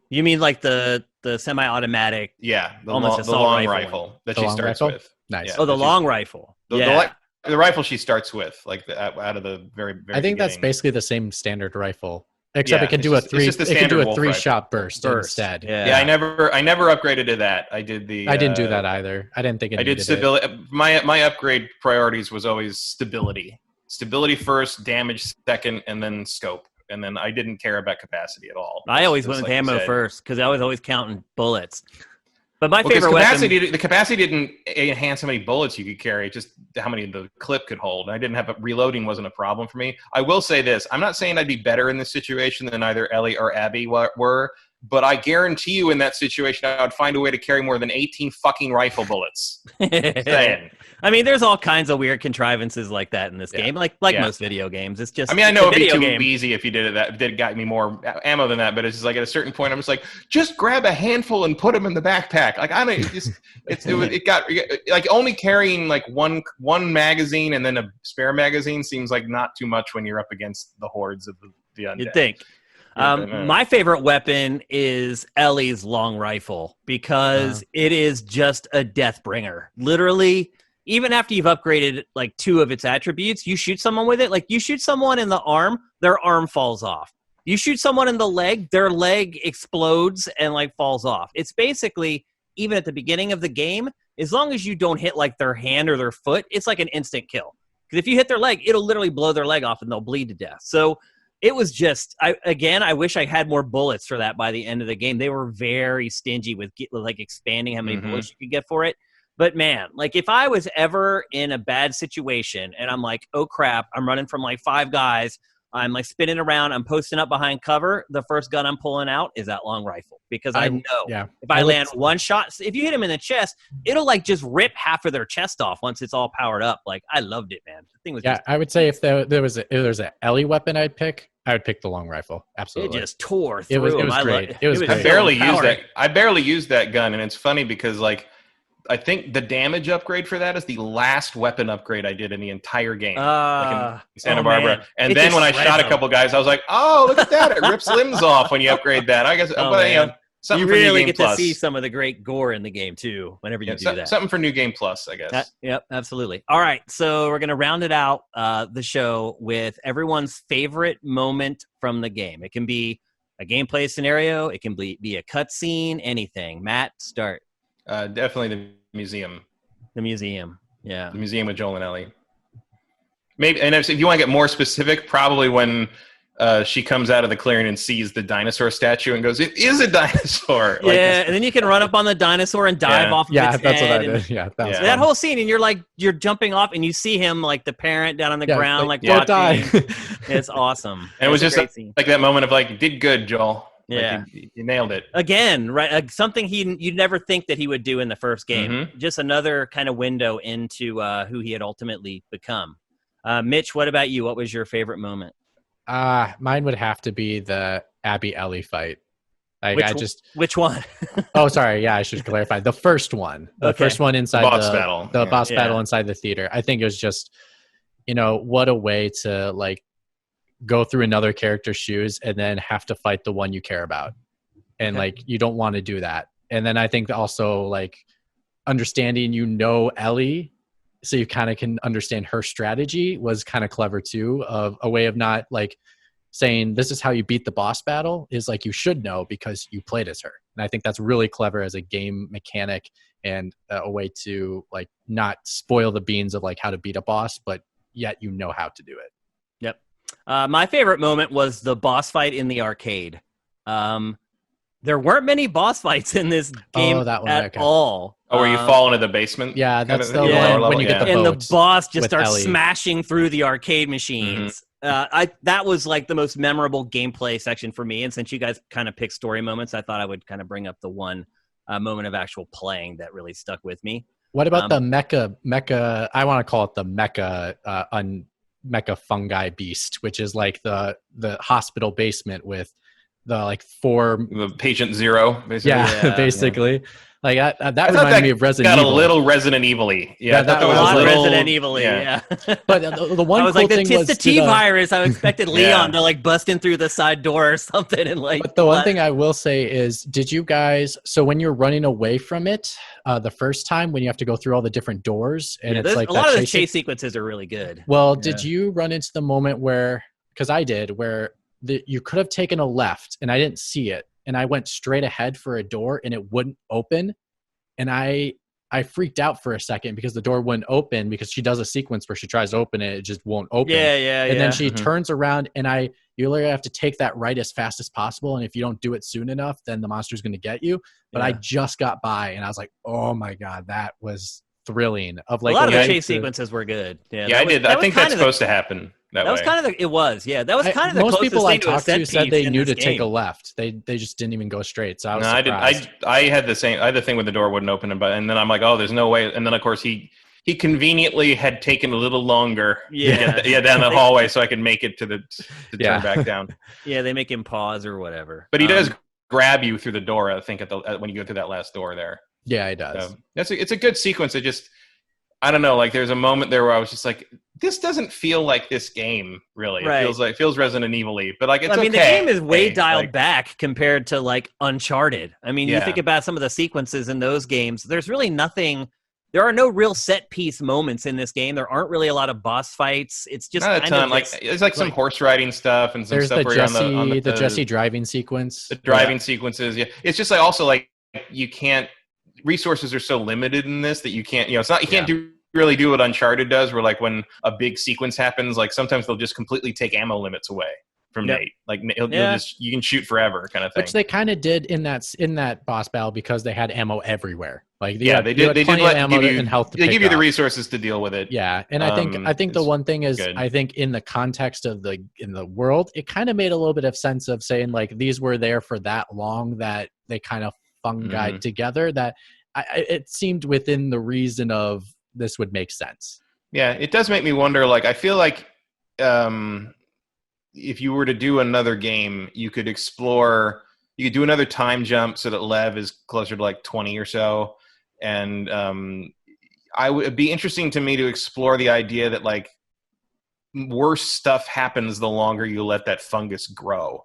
You mean like the semi-automatic? Yeah, the long rifle that she starts with. Nice. Yeah, the long rifle. The rifle she starts with, like out of the very I think that's basically the same standard rifle, except it can do a 3-shot burst instead. Yeah. I never upgraded to that. I didn't do that either. I didn't think it. I did stability. My upgrade priorities was always stability. Stability first, damage second, and then scope. And then I didn't care about capacity at all. I always went with ammo first because I was always counting bullets. But my favorite weapon... The capacity didn't enhance how many bullets you could carry, just how many the clip could hold. I didn't have... Reloading wasn't a problem for me. I will say this. I'm not saying I'd be better in this situation than either Ellie or Abby were, but I guarantee you in that situation I would find a way to carry more than 18 fucking rifle bullets. I mean, there's all kinds of weird contrivances like that in this game, like most video games. It's just... I mean, I know it'd be too easy if you did it. That did got me more ammo than that, but it's just like at a certain point, I'm just like, just grab a handful and put them in the backpack. Like I don't. It got like only carrying like one magazine and then a spare magazine seems like not too much when you're up against the hordes of the undead. You'd think. My favorite weapon is Ellie's long rifle because it is just a death bringer. Literally, even after you've upgraded like 2 of its attributes, you shoot someone with it. Like you shoot someone in the arm, their arm falls off. You shoot someone in the leg, their leg explodes and like falls off. It's basically, even at the beginning of the game, as long as you don't hit like their hand or their foot, it's like an instant kill. Because if you hit their leg, it'll literally blow their leg off and they'll bleed to death. So it was just, I wish I had more bullets for that by the end of the game. They were very stingy with like expanding how many bullets you could get for it. But man, like if I was ever in a bad situation and I'm like, oh crap, I'm running from like 5 guys, I'm like spinning around, I'm posting up behind cover, the first gun I'm pulling out is that long rifle. Because I know if I land one shot, if you hit him in the chest, it'll like just rip half of their chest off once it's all powered up. Like I loved it, man. The thing was I would say if there was an Ellie weapon I would pick the long rifle. Absolutely. It just tore through. It was great. It was great. I barely used that gun, and it's funny because like I think the damage upgrade for that is the last weapon upgrade I did in the entire game, like in Santa Barbara. Man. And then when I shot a couple guys, I was like, "Oh, look at that! It rips limbs off when you upgrade that." I guess, something you for really New Game get Plus. to see some of the great gore in the game too. Whenever you do that, something for New Game Plus, I guess. Yep, absolutely. All right, so we're gonna round it out the show with everyone's favorite moment from the game. It can be a gameplay scenario, it can be a cutscene, anything. Matt, start. Definitely the museum. The museum, yeah. The museum with Joel and Ellie. Maybe, and if you want to get more specific, probably when she comes out of the clearing and sees the dinosaur statue and goes, "It is a dinosaur." And then you can run up on the dinosaur and dive off of its head. That's what I did. Yeah, that whole scene, and you're jumping off, and you see him like the parent down on the ground, like don't die. It's awesome. And it was just like that moment of like, "Did good, Joel." Yeah, like you nailed it again, right? Something you'd never think that he would do in the first game. Just another kind of window into who he had ultimately become. Mitch, what about you? What was your favorite moment? Mine would have to be the Abby Ellie fight. Which one? Oh, sorry. Yeah, I should clarify. The first one. The first one inside the boss battle inside the theater. I think it was just, what a way to like go through another character's shoes and then have to fight the one you care about. And like, you don't want to do that. And then I think also like understanding, Ellie, so you kind of can understand her strategy was kind of clever too, of a way of not like saying this is how you beat the boss battle, is like you should know because you played as her. And I think that's really clever as a game mechanic and a way to like not spoil the beans of like how to beat a boss, but yet how to do it. Yep. My favorite moment was the boss fight in the arcade. There weren't many boss fights in this game at all. Oh, where you fall into the basement? Yeah, that's the one when you get the boat. And the boss just starts Ellie smashing through the arcade machines. That was like the most memorable gameplay section for me. And since you guys kind of picked story moments, I thought I would kind of bring up the one moment of actual playing that really stuck with me. What about the mecha? I want to call it the mecha fungi beast, which is like the hospital basement with the like 4 patient 0 basically. Basically. Like that reminded me of Resident Evil. Got a little Resident Evil-y. Yeah, that was a lot Resident Evil-y. Yeah. But the one I was cool like, thing it's the T virus. I expected Leon to like bust in through the side door or something and like. But the one thing I will say is, did you guys? So when you're running away from it, the first time when you have to go through all the different doors, and it's like a lot of the chase sequences are really good. Well, did you run into the moment where? Because I did, where you could have taken a left and I didn't see it, and I went straight ahead for a door and it wouldn't open, and I freaked out for a second because the door wouldn't open, because she does a sequence where she tries to open it, it just won't open. And then she turns around, and you literally have to take that right as fast as possible, and if you don't do it soon enough, then the monster's going to get you. But I just got by, and I was like, oh my god, that was thrilling. Of like a lot of the chase sequences were good. I did. I think that's supposed to happen. That was kind of it was. Yeah, that was kind of the most closest people I thing to a talked set to said piece they in knew this to take a game. left. They just didn't even go straight. So I was I surprised. I had the same. I had the thing with the door wouldn't open, and then I'm like, oh, there's no way. And then of course he conveniently had taken a little longer to get down the hallway so I could make it to turn back down. Yeah, they make him pause or whatever. But he does grab you through the door, I think, when you go through that last door there. Yeah, he does. So it's a good sequence. It just, I don't know, like there's a moment there where I was just like, this doesn't feel like this game, really. Right. It feels Resident Evil-y, but like it's okay. I mean, the game is way dialed back compared to like Uncharted. I mean, you think about some of the sequences in those games, there's really nothing. There are no real set piece moments in this game. There aren't really a lot of boss fights. It's just not a ton. Like it's like some horse riding stuff and some stuff where you're on the Jesse driving sequence. The driving sequences, yeah. It's just like also like you can't resources are so limited in this that you can't, it's not, you can't really do what Uncharted does, where like when a big sequence happens, like sometimes they'll just completely take ammo limits away from Nate. Like he'll just, you can shoot forever kind of thing. Which they kind of did in that boss battle because they had ammo everywhere. Like they did ammo and health. They give you the resources to deal with it. Yeah, and I think the one thing is good. I think in the context of in the world, it kind of made a little bit of sense of saying like these were there for that long that they kind of fungied together. That it seemed within the reason of this would make sense. Yeah, it does make me wonder. Like I feel like if you were to do another game, you could do another time jump so that Lev is closer to like 20 or so. And it'd be interesting to me to explore the idea that like worse stuff happens the longer you let that fungus grow.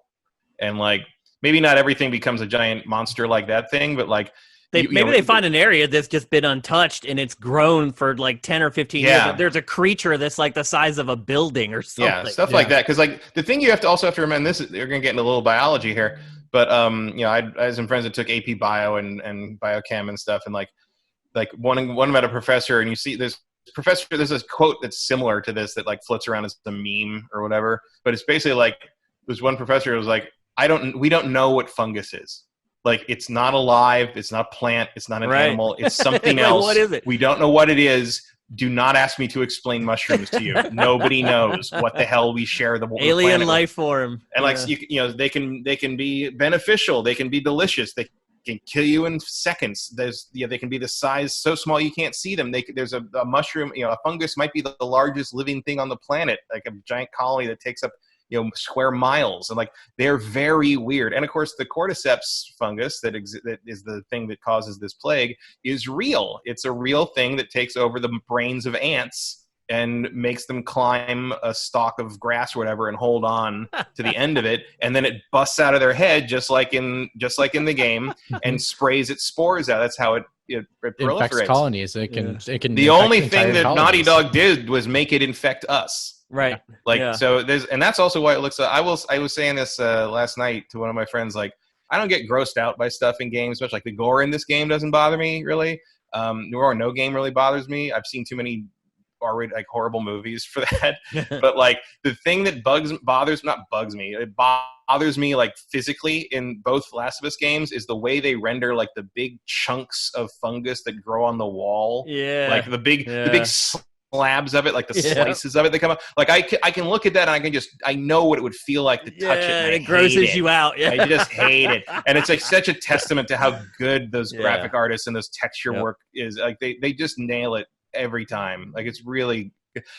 And like, maybe not everything becomes a giant monster like that thing, but like, they find an area that's just been untouched and it's grown for like 10 or 15 years. But there's a creature that's like the size of a building or something. Yeah, stuff like that. Because like the thing you also have to remember, you're going to get into a little biology here, but I had some friends that took AP Bio and biochem and stuff, and like one met a professor, and you see there's a quote that's similar to this that like floats around as a meme or whatever, but it's basically like there's one professor who was like, we don't know what fungus is. Like, it's not alive. It's not a plant. It's not an animal. It's something else. What is it? We don't know what it is. Do not ask me to explain mushrooms to you. Nobody knows what the hell we share the alien life form. And like, they can be beneficial. They can be delicious. They can kill you in seconds. They can be the size so small you can't see them. There's a mushroom. A fungus might be the largest living thing on the planet, like a giant colony that takes up square miles, and like they're very weird. And of course, the cordyceps fungus that is the thing that causes this plague is real. It's a real thing that takes over the brains of ants and makes them climb a stalk of grass or whatever and hold on to the end of it, and then it busts out of their head just like in the game and sprays its spores out. That's how it proliferates. Infects colonies. It can. The only thing that Naughty Dog did was make it infect us. Right. So and that's also why it looks like, I was saying this last night to one of my friends, like, I don't get grossed out by stuff in games, much like the gore in this game doesn't bother me really. No game really bothers me. I've seen too many already like horrible movies for that. But like the thing that bothers me like physically in both Last of Us games is the way they render like the big chunks of fungus that grow on the wall. Yeah. Like the big slabs of it, like the slices of it that come up. Like I can look at that and I know what it would feel like to touch it. And it grosses you out. Yeah. I just hate it. And it's like such a testament to how good those graphic artists and those texture work is. Like they just nail it every time. Like it's really,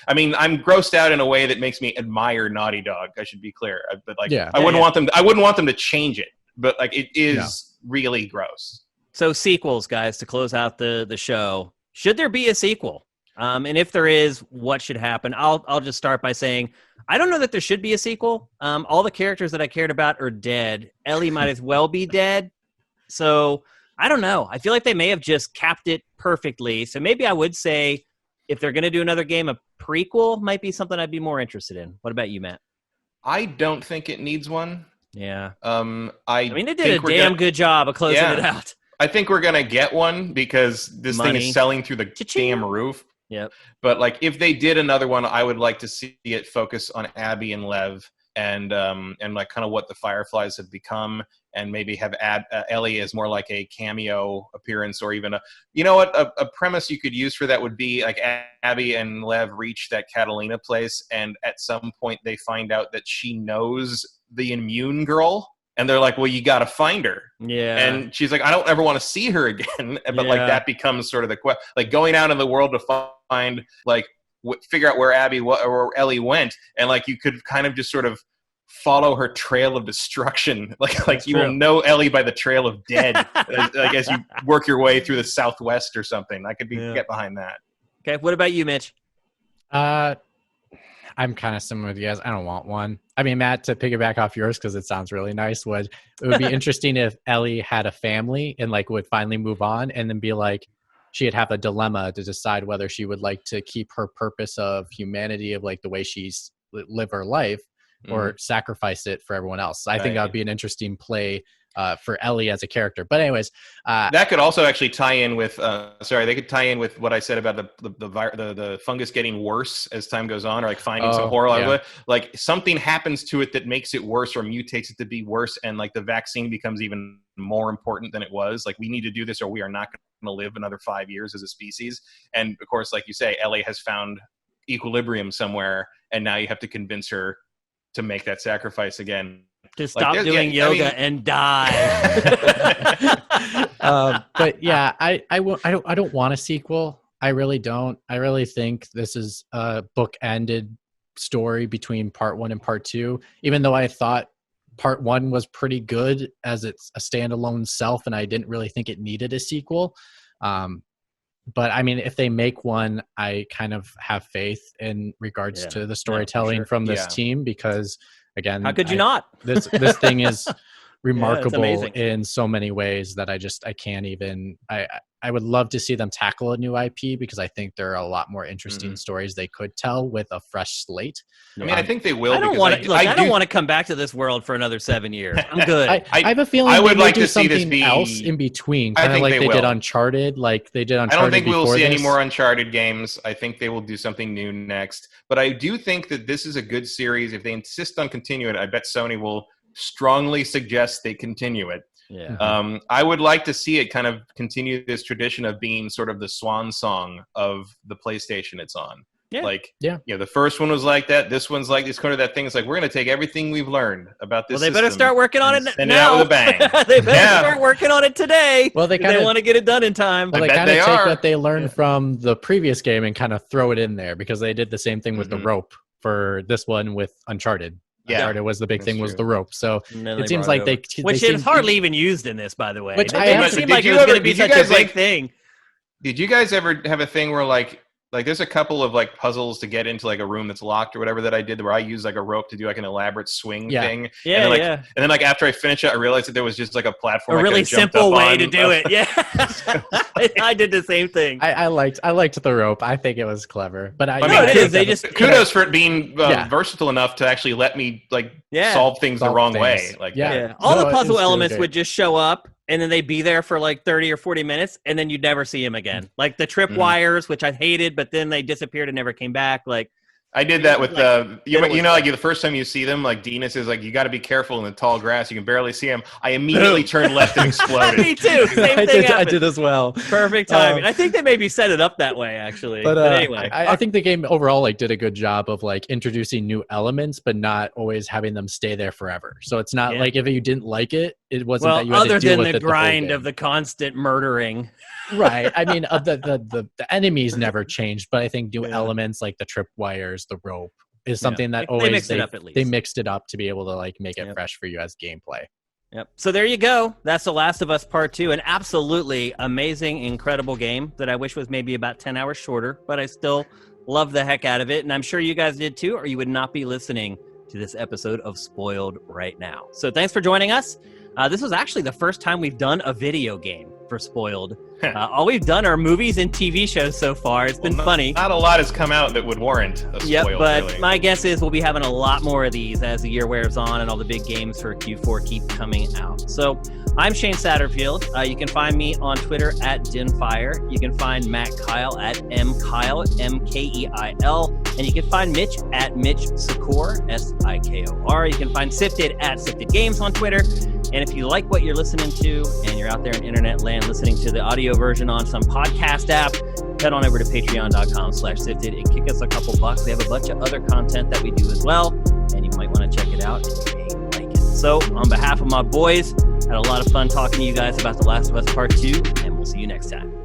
I mean, I'm grossed out in a way that makes me admire Naughty Dog. I should be clear, but like I wouldn't want them to change it. But like it is really gross. So sequels, guys, to close out the show. Should there be a sequel? And if there is, what should happen? I'll just start by saying I don't know that there should be a sequel. All the characters that I cared about are dead. Ellie might as well be dead. So I don't know. I feel like they may have just capped it perfectly. So maybe I would say if they're going to do another game, a prequel might be something I'd be more interested in. What about you, Matt? I don't think it needs one. Yeah. I mean, they did a damn good job of closing it out. I think we're going to get one because this thing is selling through the damn roof. Yep. But like, if they did another one, I would like to see it focus on Abby and Lev and like kind of what the Fireflies have become, and maybe have Ellie as more like a cameo appearance, or even a premise you could use for that would be like Abby and Lev reach that Catalina place, and at some point they find out that she knows the immune girl. And they're like, well, you got to find her. Yeah. And she's like, I don't ever want to see her again. But like that becomes sort of the question. Like going out in the world to find, like, figure out where or Ellie went. And like you could kind of just sort of follow her trail of destruction. Like you will know Ellie by the trail of dead. Like as you work your way through the Southwest or something. I could get behind that. Okay. What about you, Mitch? I'm kind of similar with you guys. I don't want one. I mean, Matt, to piggyback off yours, because it sounds really nice, it would be interesting if Ellie had a family and like would finally move on, and then be like, she'd have a dilemma to decide whether she would like to keep her purpose of humanity, of like the way she's live her life, or sacrifice it for everyone else. I think that would be an interesting play for Ellie as a character. But anyways, that could also actually tie in with. They could tie in with what I said about the fungus getting worse as time goes on, or like finding some horror. Like something happens to it that makes it worse or mutates it to be worse, and like the vaccine becomes even more important than it was. Like we need to do this, or we are not going to live another 5 years as a species. And of course, like you say, Ellie has found equilibrium somewhere, and now you have to convince her to make that sacrifice again. To stop doing yoga and die. But yeah, I don't want a sequel. I really don't. I really think this is a book-ended story between part 1 and part 2, even though I thought part 1 was pretty good as it's a standalone self, and I didn't really think it needed a sequel. But I mean, if they make one, I kind of have faith in regards to the storytelling from this team, because again, how could you not? This thing is remarkable in so many ways that I can't even. I would love to see them tackle a new IP, because I think there are a lot more interesting stories they could tell with a fresh slate. I mean, I think they will. I don't want to come back to this world for another 7 years. I'm good. I have a feeling I would like do to see this something else in between, kind of like they did Uncharted. Like they did Uncharted. I don't think we'll see this. any more Uncharted games. I think they will do something new next. But I do think that this is a good series. If they insist on continuing it, I bet Sony will strongly suggest they continue it. Yeah. I would like to see it kind of continue this tradition of being sort of the swan song of the PlayStation it's on. Yeah. Like, the first one was like that. This one's like, it's kind of that thing. It's like, we're going to take everything we've learned about this. Well, they better start working on it now. Send it out with a bang. They better start working on it today. Well, they want to get it done in time. Well, they kind of take what they learned from the previous game and kind of throw it in there, because they did the same thing with the rope for this one with Uncharted. Yeah, Uncharted was the big thing, was the rope. So it seems like which is hardly even used in this, by the way. Which it seemed like it was going to be such a big thing. Did you guys ever have a thing where like there's a couple of like puzzles to get into like a room that's locked or whatever that I did, where I used like a rope to do like an elaborate swing thing. And then like after I finished it, I realized that there was just like a platform. A really simple way to do it. Yeah. I did the same thing. I liked the rope. I think it was clever. But kudos for it being versatile enough to actually let me solve things the wrong way. All the puzzle elements would just show up, and then they'd be there for like 30 or 40 minutes, and then you'd never see them again. Like the trip wires, which I hated, but then they disappeared and never came back. Like I did that with the first time you see them, like Dina says, like, you got to be careful in the tall grass. You can barely see them. I immediately turned left and exploded. Me too. Same thing happened. I did as well. Perfect timing. I think they maybe set it up that way, actually. But anyway, I think the game overall did a good job of introducing new elements, but not always having them stay there forever. So it's not like if you didn't like it, it wasn't that you had to deal with it. Other than the grind of the constant murdering. Right. I mean, the enemies never changed, but I think new elements like the tripwires, the rope is something that always they mixed it up to be able to make it fresh for you as gameplay. Yep. So there you go. That's The Last of Us Part 2, an absolutely amazing, incredible game that I wish was maybe about 10 hours shorter, but I still love the heck out of it, and I'm sure you guys did too, or you would not be listening to this episode of Spoiled right now. So thanks for joining us. This was actually the first time we've done a video game for Spoiled. All we've done are movies and TV shows so far. It's been funny. Not a lot has come out that would warrant a Spoiled. But really. My guess is we'll be having a lot more of these as the year wears on and all the big games for Q4 keep coming out. So I'm Shane Satterfield. You can find me on Twitter at Dinfire. You can find Matt Kyle at MKyle, MKEIL. And you can find Mitch at Mitch Sikor, Sikor. You can find Sifted at Sifted Games on Twitter. And if you like what you're listening to and you're out there in internet land listening to the audio version on some podcast app, head on over to patreon.com/sifted and kick us a couple bucks. We have a bunch of other content that we do as well, and you might want to check it out if you may like it. So on behalf of my boys, had a lot of fun talking to you guys about The Last of Us Part 2, and we'll see you next time.